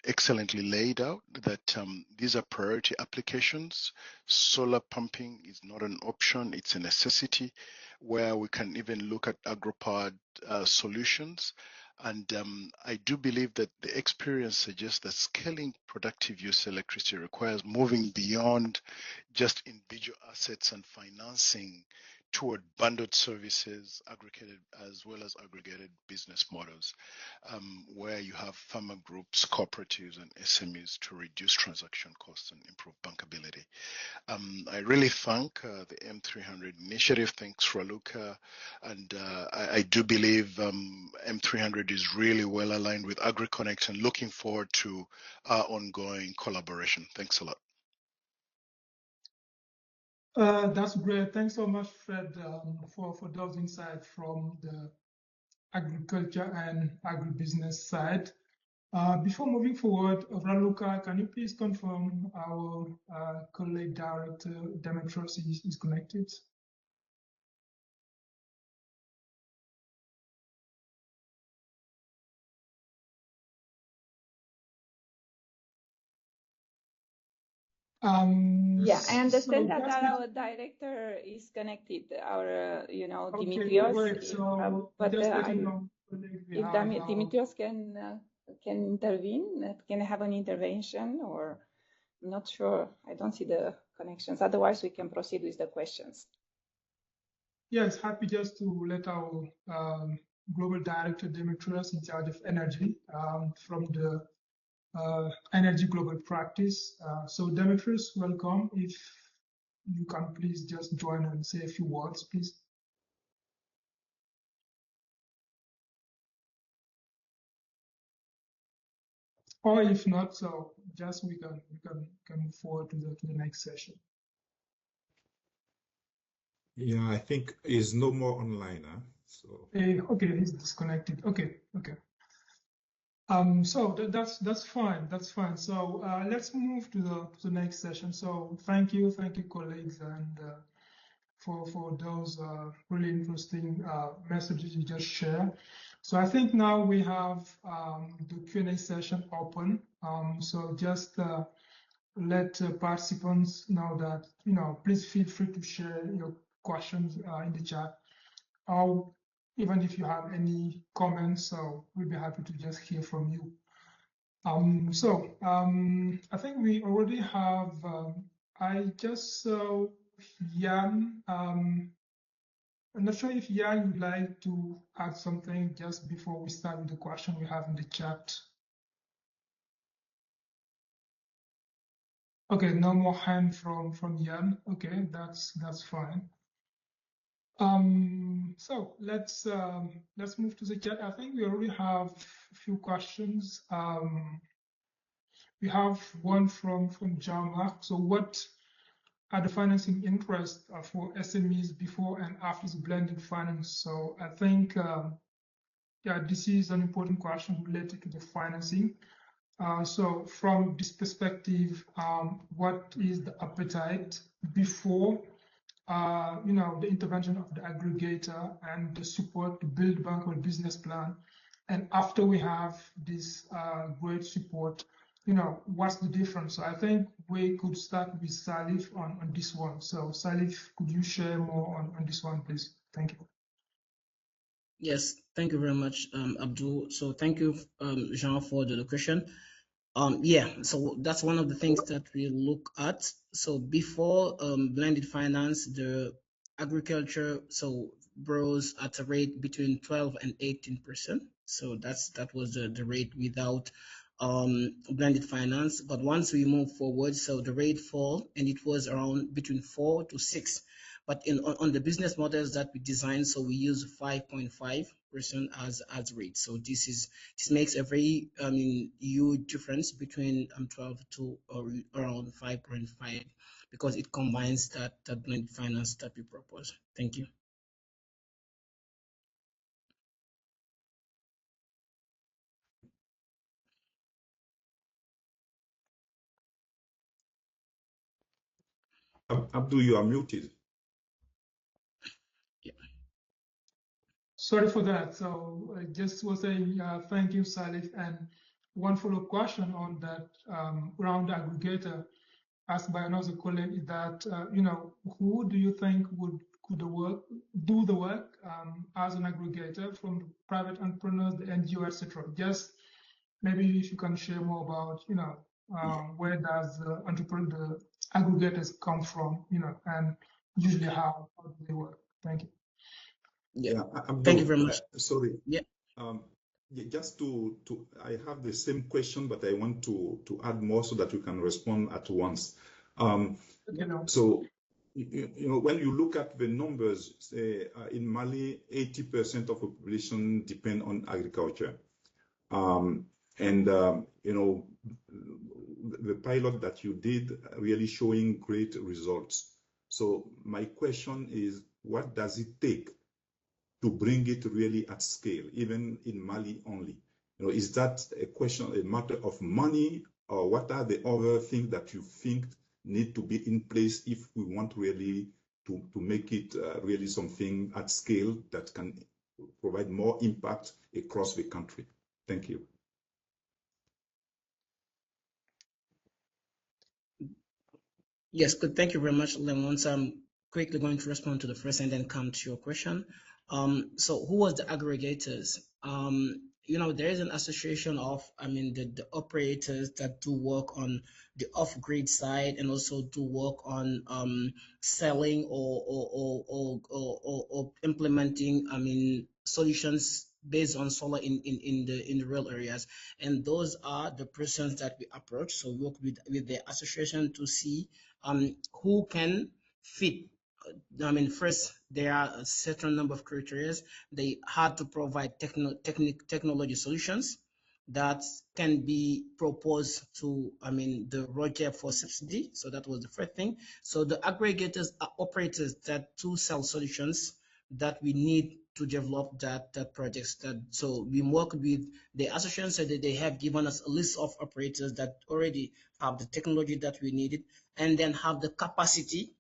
excellently laid out, that these are priority applications. Solar pumping is not an option, it's a necessity, where we can even look at agro-powered solutions. And I do believe that the experience suggests that scaling productive use electricity requires moving beyond just individual assets and financing toward bundled services, aggregated as well as aggregated business models, where you have farmer groups, cooperatives, and SMEs to reduce transaction costs and improve bankability. I really thank the M300 initiative. Thanks, Raluca. And I do believe M300 is really well aligned with AgriConnect, and looking forward to our ongoing collaboration. Thanks a lot. That's great. Thanks so much, Fred, for those insights from the agriculture and agribusiness side. Before moving forward, Raluca, can you please confirm our colleague director, Demetrios, is connected? Yeah, I understand that our director is connected, our, Dimitrios. Great. So but if Dimitrios can intervene, can have an intervention, or I'm not sure. I don't see the connections. Otherwise, we can proceed with the questions. Yes, happy just to let our global director, Dimitrios, in charge of energy, from the Energy Global Practice. So Demetrios, welcome. If you can please just join and say a few words, please. Or if not, so just we can move forward to the next session. Yeah, I think he's no more online, huh? So Okay, he's disconnected. Okay. So that's fine. That's fine. So let's move to the next session. So thank you, colleagues, and for those really interesting messages you just shared. So I think now we have the Q&A session open. So just let participants know that, please feel free to share your questions in the chat, or even if you have any comments, so we'll be happy to just hear from you. I think we already have, I just saw Jan. I'm not sure if Jan would like to add something just before we start with the question we have in the chat. Okay, no more hand from Jan. Okay, that's fine. So let's move to the chat. I think we already have a few questions. We have one from Jama. So what are the financing interests for SMEs before and after the blended finance? So I think, yeah, this is an important question related to the financing. So from this perspective, what is the appetite before, the intervention of the aggregator and the support to build bankable business plan, and after we have this great support, what's the difference? So I think we could start with Salif on this one. So Salif, could you share more on this one, please? Thank you. Yes, thank you very much, Abdul. So thank you, Jean, for the question. Yeah, so that's one of the things that we look at. So before blended finance, the agriculture borrows at a rate between 12 and 18%. So that was the rate without blended finance. But once we move forward, so the rate fall, and it was around between 4 to 6. But on the business models that we design, so we use 5.5% as rate. So this makes a very huge difference between 12 to around 5.5, because it combines that blended finance that we propose. Thank you. Abdul, you are muted. Yeah. Sorry for that. So I just was saying thank you, Salif, and one follow-up question on that round aggregator asked by another colleague is that, who do you think could do the work as an aggregator, from the private entrepreneurs, the NGO, etc. Just maybe if you can share more about, where does the aggregators come from, and usually how do they work? Thank you. Yeah. Abdul, thank you very much. Sorry. Yeah. Just I have the same question, but I want to add more so that you can respond at once. So, when you look at the numbers, say in Mali, 80% of the population depend on agriculture. The pilot that you did really showing great results. So my question is, what does it take to bring it really at scale, even in Mali only? Is that a matter of money, or what are the other things that you think need to be in place if we want really to make it really something at scale that can provide more impact across the country? Thank you. Yes, good. Thank you very much, Lemons. I'm quickly going to respond to the first and then come to your question. So who was the aggregators? There is an association of, the operators that do work on the off-grid side and also do work on selling or implementing, solutions based on solar in the rural areas. And those are the persons that we approach. So we work with the association to see who can fit. First, there are a certain number of criteria. They had to provide technology solutions that can be proposed to, the ROGEP for subsidy. So that was the first thing. So the aggregators are operators that to sell solutions that we need to develop that projects. So we work with the association, so that they have given us a list of operators that already have the technology that we needed, and then have the capacity,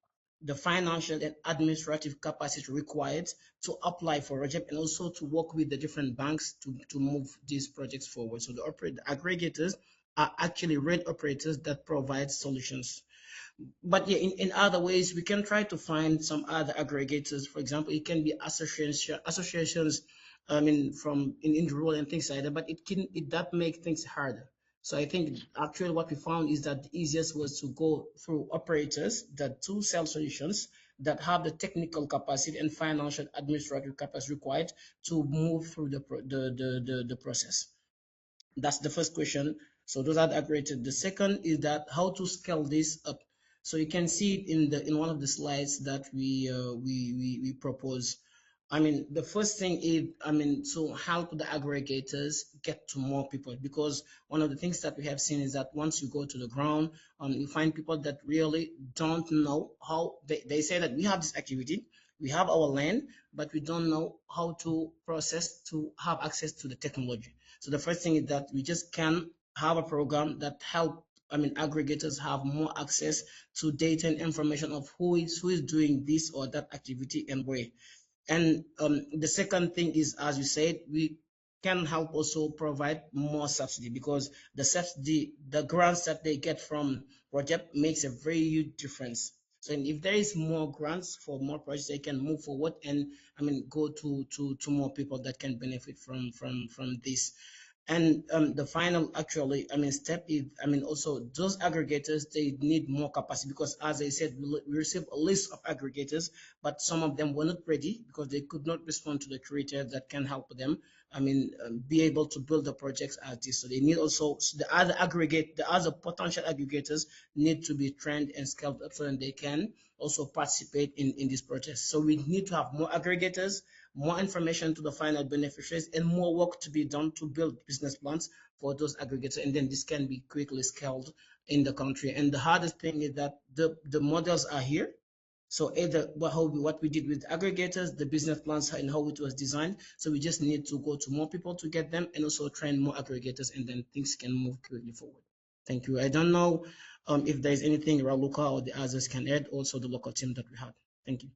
the financial and administrative capacity required to apply for ROGEP, and also to work with the different banks to move these projects forward. So the aggregators are actually rate operators that provide solutions. But yeah, in other ways, we can try to find some other aggregators. For example, it can be associations, from in rural and things like that, but that make things harder. So I think actually what we found is that the easiest was to go through operators that to sell solutions that have the technical capacity and financial administrative capacity required to move through the process. That's the first question. So those are the aggregated. The second is that how to scale this up. So you can see it in one of the slides that we propose. The first thing is, to help the aggregators get to more people, because one of the things that we have seen is that once you go to the ground, you find people that really don't know how. They say that we have this activity, we have our land, but we don't know how to process to have access to the technology. So the first thing is that we just can have a program that help aggregators have more access to data and information of who is doing this or that activity and where. And the second thing is, as you said, we can help also provide more subsidy, because the grants that they get from project makes a very huge difference. So if there is more grants for more projects, they can move forward and go to more people that can benefit from this. And the final actually step is also those aggregators, they need more capacity, because as I said, we received a list of aggregators, but some of them were not ready because they could not respond to the criteria that can help them be able to build the projects as this. So they need also the other potential aggregators need to be trained and scaled up so that they can also participate in this project. So we need to have more aggregators, more information to the final beneficiaries, and more work to be done to build business plans for those aggregators, and then this can be quickly scaled in the country. And the hardest thing is that the models are here. So either what we did with aggregators, the business plans and how it was designed. So we just need to go to more people to get them, and also train more aggregators, and then things can move quickly forward. Thank you. I don't know if there's anything Raluca or the others can add, also the local team that we had. Thank you.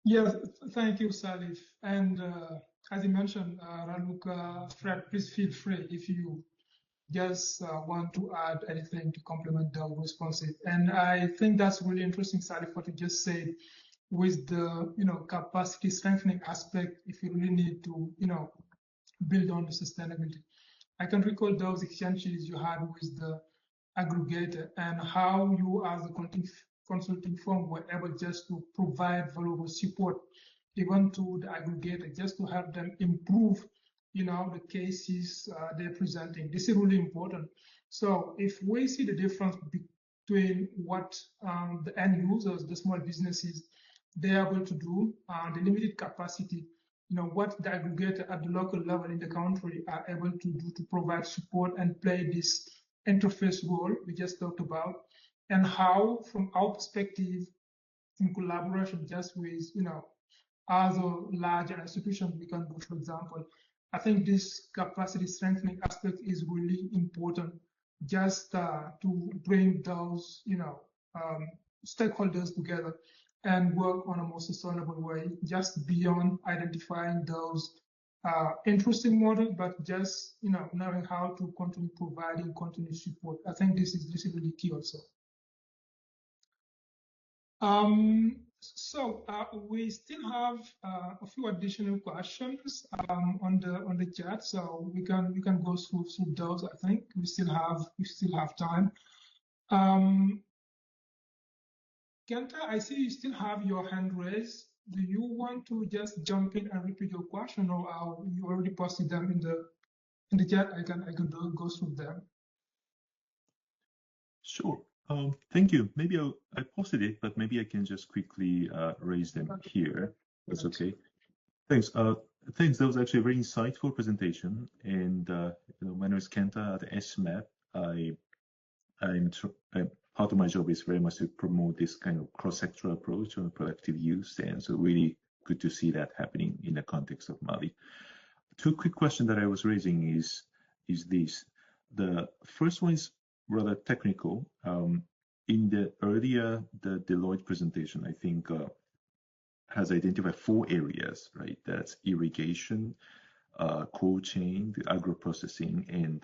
Yes, thank you, Salif. And as you mentioned, Raluca, Fred, please feel free if you just want to add anything to complement the responses. And I think that's really interesting, Salif, what you just said, with the capacity strengthening aspect. If you really need to build on the sustainability, I can recall those exchanges you had with the aggregator and how you, as a consulting firm, were able just to provide valuable support even to the aggregator, just to help them improve the cases they're presenting. This is really important. So if we see the difference between what the end users, the small businesses, they're able to do, the limited capacity, what the aggregator at the local level in the country are able to do to provide support and play this interface role we just talked about, and how, from our perspective, in collaboration just with other larger institutions we can do, for example. I think this capacity strengthening aspect is really important, just to bring those stakeholders together and work on a more sustainable way, just beyond identifying those interesting models, but just knowing how to continue providing continuous support. I think this is really key also. So we still have a few additional questions on the chat, so we can go through those. I think we still have time. Kenta, I see you still have your hand raised. Do you want to just jump in and repeat your question, or you already posted them in the chat? I can go through them. Sure. Thank you. Maybe I posted it, but maybe I can just quickly raise them here. That's okay. Thanks. Thanks. That was actually a very insightful presentation. And my name is Kenta at SMAP. Part of my job is very much to promote this kind of cross-sectoral approach on productive use, and so really good to see that happening in the context of Mali. Two quick questions that I was raising is this. The first one is rather technical. In the Deloitte presentation, I think has identified 4 areas, right? That's irrigation, cold chain, the agro-processing, and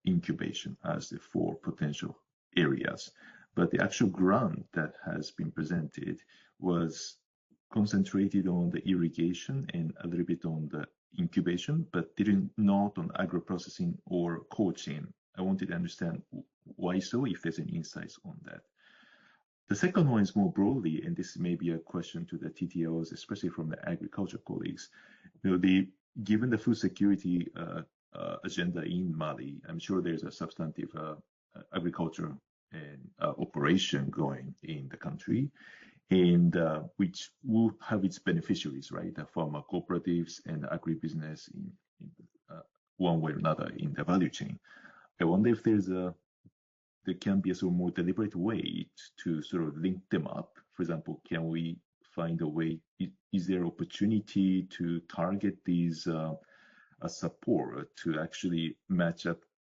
incubation as the 4 potential areas. But the actual grant that has been presented was concentrated on the irrigation and a little bit on the incubation, but not on agro-processing or cold chain. I wanted to understand why so, if there's any insights on that. The second one is more broadly, and this may be a question to the TTLs, especially from the agriculture colleagues. Given the food security agenda in Mali, I'm sure there's a substantive agriculture and operation going in the country, and which will have its beneficiaries, right? The farmer cooperatives and agribusiness in one way or another in the value chain. I wonder if there can be a sort of more deliberate way to sort of link them up. For example, can we find a way? Is there opportunity to target these support to actually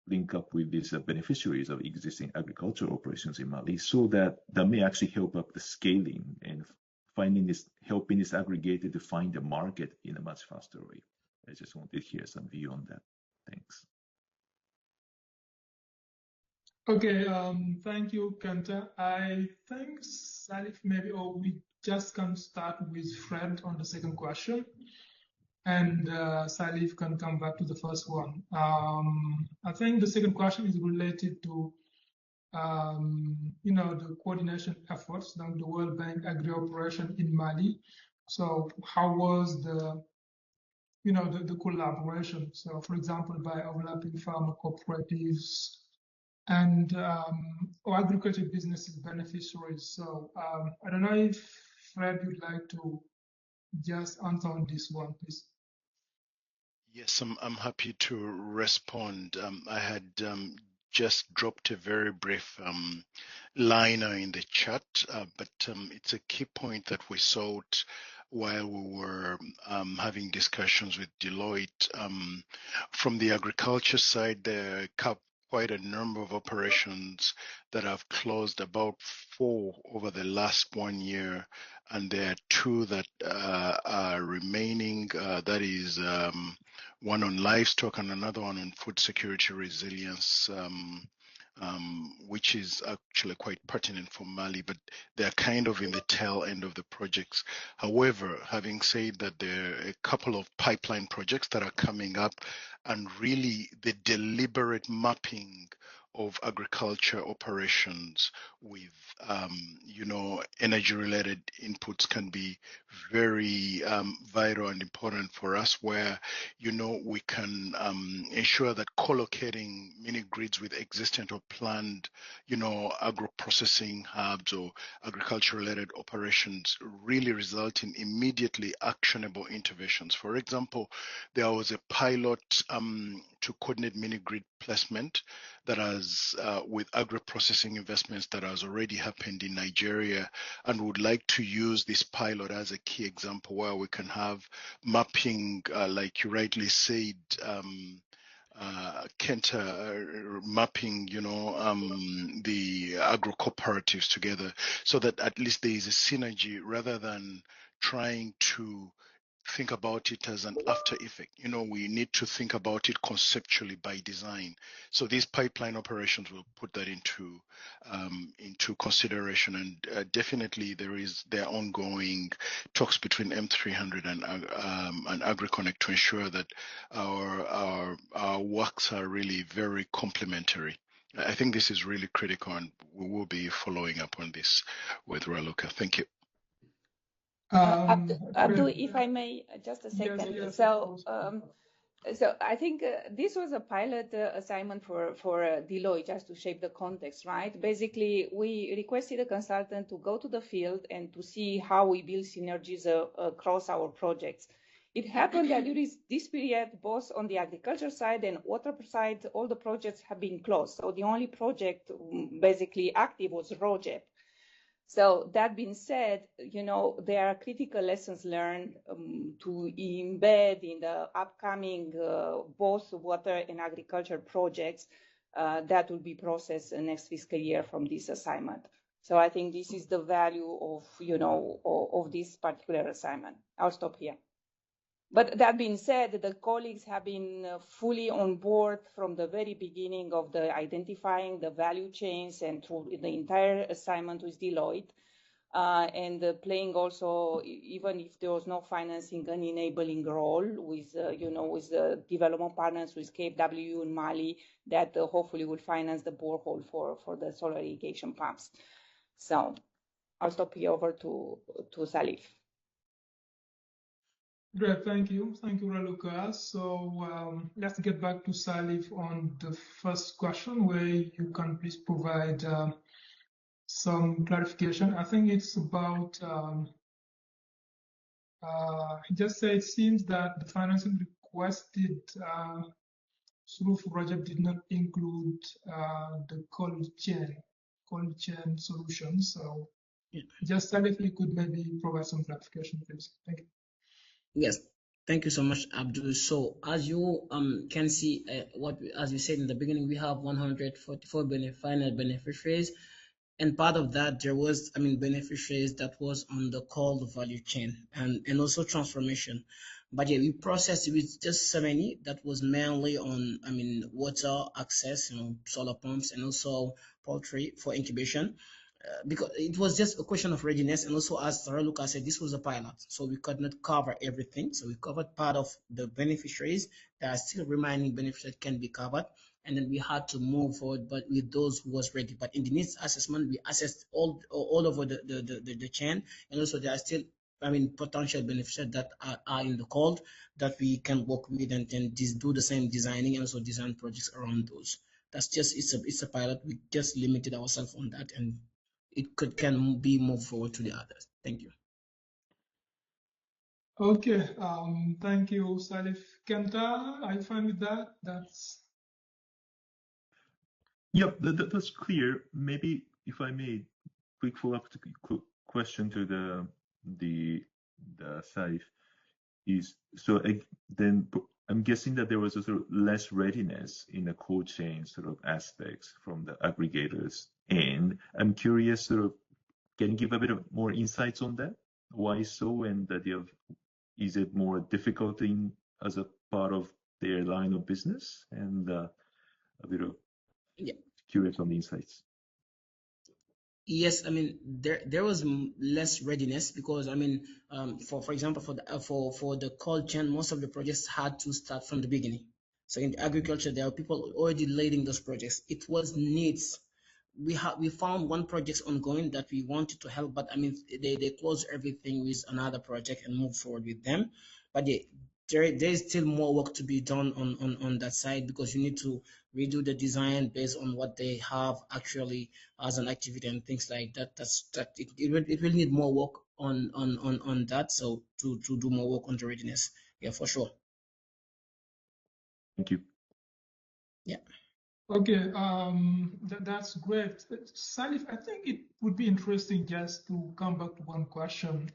link up with these beneficiaries of existing agricultural operations in Mali, so that may actually help up the scaling and helping this aggregator to find a market in a much faster way? I just wanted to hear some view on that. Thanks. Okay, thank you, Kenta. I think Salif we just can start with Fred on the second question, and Salif can come back to the first one. I think the second question is related to, the coordination efforts done the World Bank agri operation in Mali. So how was the collaboration? So, for example, by overlapping farmer cooperatives and or agriculture businesses beneficiaries. So I don't know if Fred would like to just answer on this one, please. Yes, I'm happy to respond. I had just dropped a very brief liner in the chat, but it's a key point that we sought while we were having discussions with Deloitte. From the agriculture side, there are quite a number of operations that have closed, about 4 over the last 1 year, and there are 2 that are remaining. That is one on livestock and another one on food security resilience, which is actually quite pertinent for Mali, but they're kind of in the tail end of the projects. However, having said that, there are a couple of pipeline projects that are coming up, and really the deliberate mapping of agriculture operations with energy-related inputs can be very vital and important for us, where we can ensure that co-locating mini grids with existing or planned agro-processing hubs or agriculture-related operations really result in immediately actionable interventions. For example, there was a pilot to coordinate mini grid placement that has with agro-processing investments that has already happened in Nigeria, and would like to use this pilot as a key example where we can have mapping, like you rightly said, Kenta, mapping, the agro cooperatives together, so that at least there is a synergy rather than trying to think about it as an after effect. We need to think about it conceptually by design. So these pipeline operations will put that into consideration, and definitely there are ongoing talks between M300 and AgriConnect to ensure that our works are really very complementary. I think this is really critical, and we will be following up on this with Raluca. Thank you. Abdu, if I may, just a second. Yes, so So I think this was a pilot assignment for Deloitte, just to shape the context, right? Basically, we requested a consultant to go to the field and to see how we build synergies across our projects. It happened that during this period, both on the agriculture side and water side, all the projects have been closed. So the only project basically active was ROGEP. So that being said, there are critical lessons learned to embed in the upcoming both water and agriculture projects that will be processed next fiscal year from this assignment. So I think this is the value of this particular assignment. I'll stop here. But that being said, the colleagues have been fully on board from the very beginning of the identifying the value chains and through the entire assignment with Deloitte, and playing also, even if there was no financing, an enabling role with, with the development partners, with KfW in Mali, that hopefully will finance the borehole for the solar irrigation pumps. So I'll stop here over to Salif. Great, thank you, Raluca. So let's get back to Salif on the first question, where you can please provide some clarification. I think it's about just say it seems that the financing requested through project did not include the cold chain solutions. So just Salif, you could maybe provide some clarification, please. Thank you. Yes, thank you so much, Abdul. So as you can see, as you said in the beginning, we have 144 final beneficiaries, and part of that there was, beneficiaries that was on the cold value chain and also transformation. But yeah, we processed with just 70 that was mainly on, water access, solar pumps, and also poultry for incubation. Because it was just a question of readiness, and also as Raluca said, this was a pilot, so we could not cover everything. So we covered part of the beneficiaries. There are still remaining beneficiaries that can be covered, and then we had to move forward, but with those who was ready. But in the needs assessment, we assessed all over the chain, and also there are still, potential beneficiaries that are in the cold that we can work with and then do the same designing and also design projects around those. That's just it's a pilot. We just limited ourselves on that, and it can be moved forward to the others. Thank you. Okay, thank you, Salif. Kenta, are you fine with that? Yep, that's clear. Maybe if I may, quick follow-up question to the Salif is, so then I'm guessing that there was a sort of less readiness in the cold chain sort of aspects from the aggregators. And I'm curious, sort of, can you give a bit of more insights on that? Why so? And that is it more difficult as a part of their line of business? And a bit of curious on the insights. Yes, there was less readiness because for example, for the cold chain, most of the projects had to start from the beginning. So in agriculture, there are people already leading those projects. It was needs. We found one project ongoing that we wanted to help, but they closed everything with another project and moved forward with them. But there is still more work to be done on that side, because you need to redo the design based on what they have actually as an activity and things like that. It will need more work on that. So to do more work on the readiness, yeah, for sure. Thank you. Yeah. Okay, that's great. Salif, I think it would be interesting just to come back to one question.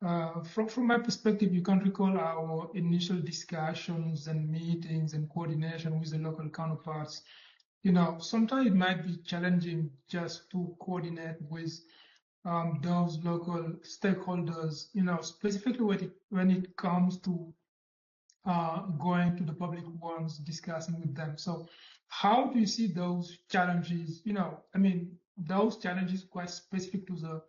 From my perspective, you can recall our initial discussions and meetings and coordination with the local counterparts. Sometimes it might be challenging just to coordinate with those local stakeholders, specifically when it comes to going to the public ones, discussing with them. So how do you see those challenges? Those challenges quite specific to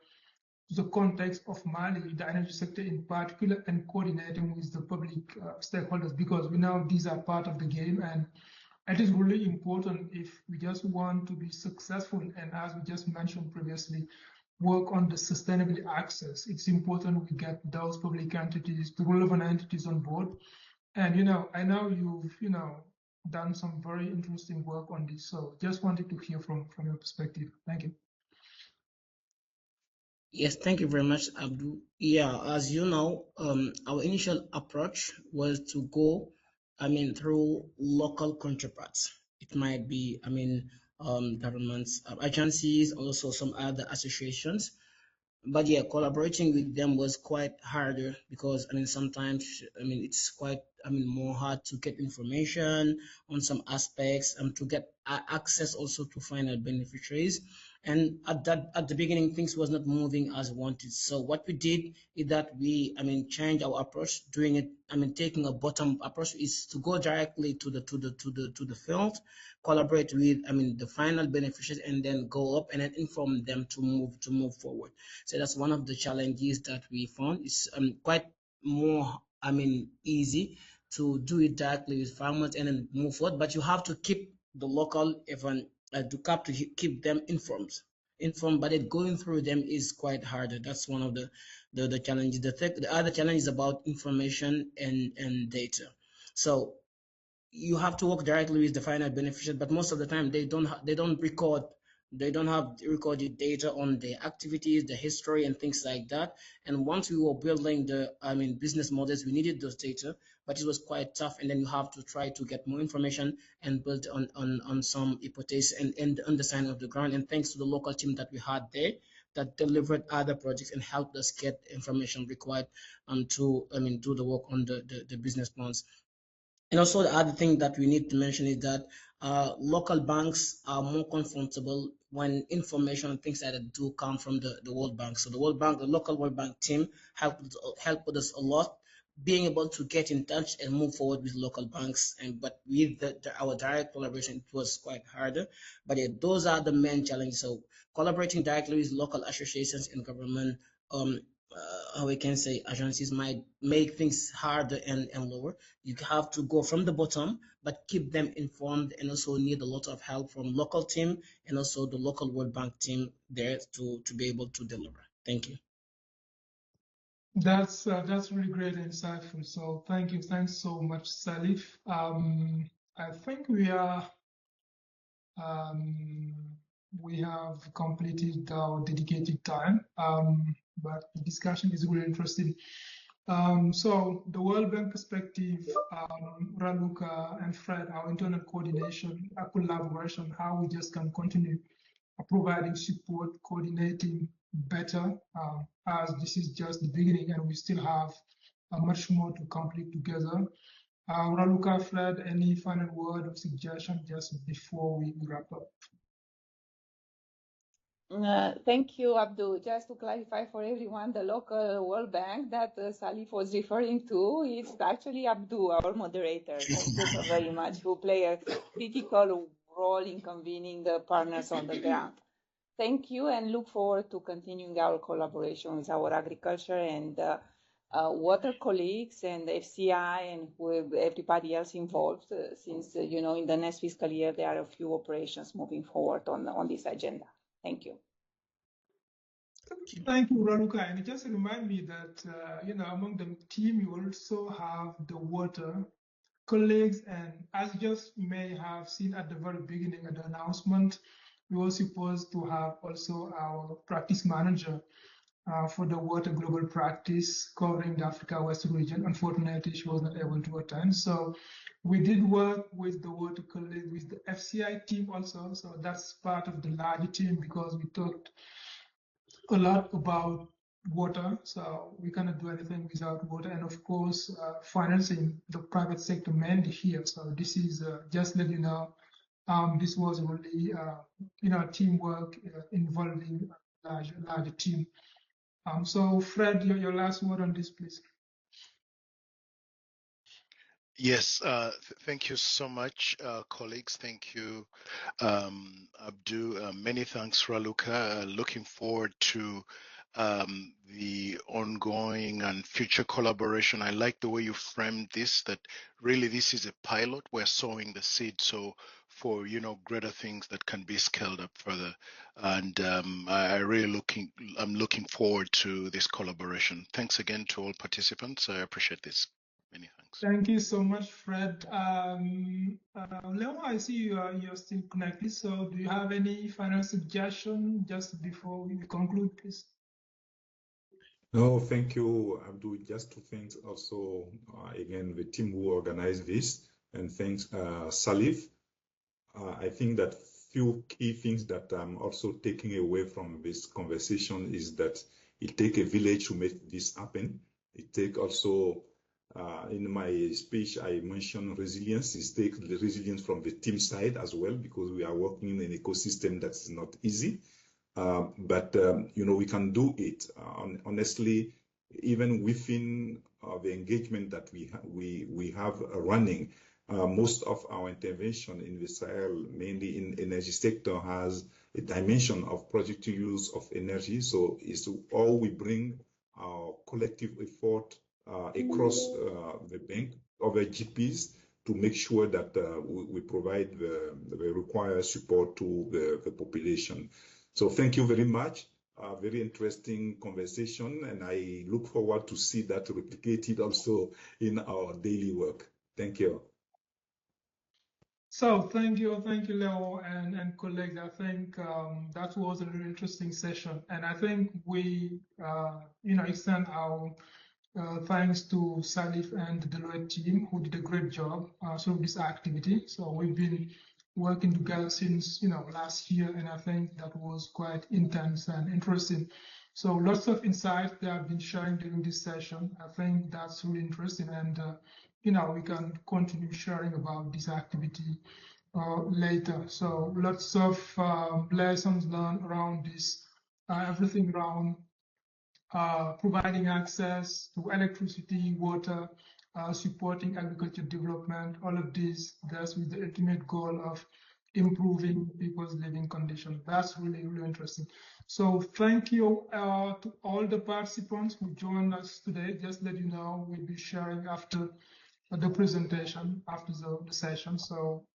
the context of Mali, the energy sector in particular, and coordinating with the public stakeholders, because we know these are part of the game, and it is really important if we just want to be successful, and as we just mentioned previously, work on the sustainability access. It's important we get those public entities, the relevant entities on board, And I know you've done some very interesting work on this. So just wanted to hear from your perspective. Thank you. Yes, thank you very much, Abdul. Yeah, as you know, our initial approach was to go, through local counterparts. It might be, governments, agencies, also some other associations. But yeah, collaborating with them was quite harder because sometimes it's quite more hard to get information on some aspects and to get access also to final beneficiaries. And at the beginning things was not moving as wanted. So what we did is that we changed our approach, doing it taking a bottom approach, is to go directly to the field, collaborate with the final beneficiaries, and then go up and then inform them to move forward. So that's one of the challenges that we found. It's quite more, easy to do it directly with farmers and then move forward, but you have to keep the local, even to keep them informed. But it going through them is quite harder. That's one of the challenges. The other challenge is about information and data. So you have to work directly with the final beneficiary, but most of the time they don't have recorded data on the activities, the history, and things like that. And once we were building the business models, we needed those data, but it was quite tough. And then you have to try to get more information and build on some hypotheses and understanding of the ground. And thanks to the local team that we had there, that delivered other projects and helped us get information required to do the work on the business plans. And also the other thing that we need to mention is that local banks are more comfortable when information and things like that do come from the World Bank. So the local World Bank team helped us a lot, being able to get in touch and move forward with local banks. But with our direct collaboration, it was quite harder. But yeah, those are the main challenges. So collaborating directly with local associations and government, how we can say, agencies might make things harder and lower. You have to go from the bottom, but keep them informed, and also need a lot of help from local team and also the local World Bank team there to be able to deliver. Thank you. That's really great and insightful. So thank you. Thanks so much, Salif. I think we have completed our dedicated time, but the discussion is really interesting. So the World Bank perspective, Raluca and Fred, our internal coordination, our collaboration, how we just can continue providing support, coordinating better, as this is just the beginning and we still have much more to complete together. Raluca, Fred, any final word or suggestion just before we wrap up? Thank you, Abdul. Just to clarify for everyone, the local World Bank that Salif was referring to is actually Abdul, our moderator. Thank you so very much, who play a critical role in convening the partners on the ground. Thank you, and look forward to continuing our collaboration with our agriculture and water colleagues and FCI and everybody else involved, since in the next fiscal year there are a few operations moving forward on this agenda. Thank you. Thank you, Raluca. And it just remind me that among the team you also have the water colleagues, and as you just may have seen at the very beginning of the announcement, we were supposed to have also our practice manager for the water global practice covering the Africa West region. Unfortunately, she was not able to attend. So we did work with the water colleagues, with the FCI team also. So that's part of the larger team, because we talked a lot about water, so we cannot do anything without water, and of course financing the private sector mainly here. So this is just let you know, this was really teamwork involving large team. So Fred, your last word on this, please. Yes, thank you so much, colleagues. Thank you, Abdu. Many thanks, Raluca. Looking forward to the ongoing and future collaboration. I like the way you framed this, that really this is a pilot. We're sowing the seed, so for greater things that can be scaled up further. And I'm looking forward to this collaboration. Thanks again to all participants. I appreciate this. Many thanks. Thank you so much, Fred. Leo, I see you're still connected. So do you have any final suggestion just before we conclude, please? No, thank you, Abdul. Just to thank also, again, the team who organized this, and thanks, Salif. I think that few key things that I'm also taking away from this conversation is that it takes a village to make this happen. It takes also, in my speech, I mentioned resilience. It takes the resilience from the team side as well, because we are working in an ecosystem that's not easy. But we can do it. Honestly, even within the engagement that we have running, most of our intervention in the Sahel, mainly in energy sector, has a dimension of project use of energy. So it's all we bring our collective effort across the bank of the GPs to make sure that we provide the required support to the population. So thank you very much. Very interesting conversation, and I look forward to see that replicated also in our daily work. Thank you. So thank you, Leo and colleagues. I think that was a really interesting session, and I think we, extend our thanks to Salif and the Deloitte team who did a great job through this activity. So we've been working together since last year, and I think that was quite intense and interesting. So lots of insights they have been sharing during this session. I think that's really interesting, and we can continue sharing about this activity later. So lots of lessons learned around this, everything around providing access to electricity, water, supporting agriculture development, all of this, that's with the ultimate goal of improving people's living conditions. That's really, really interesting. So thank you to all the participants who joined us today. Just let you know, we'll be sharing after the presentation, after the session. So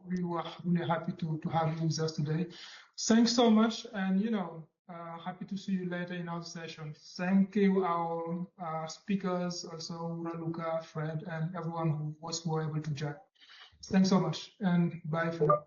we were really happy to have you with us today. Thanks so much, and happy to see you later in our session. Thank you, our speakers, also Raluca, Fred, and everyone who was able to join. Thanks so much, and bye for now.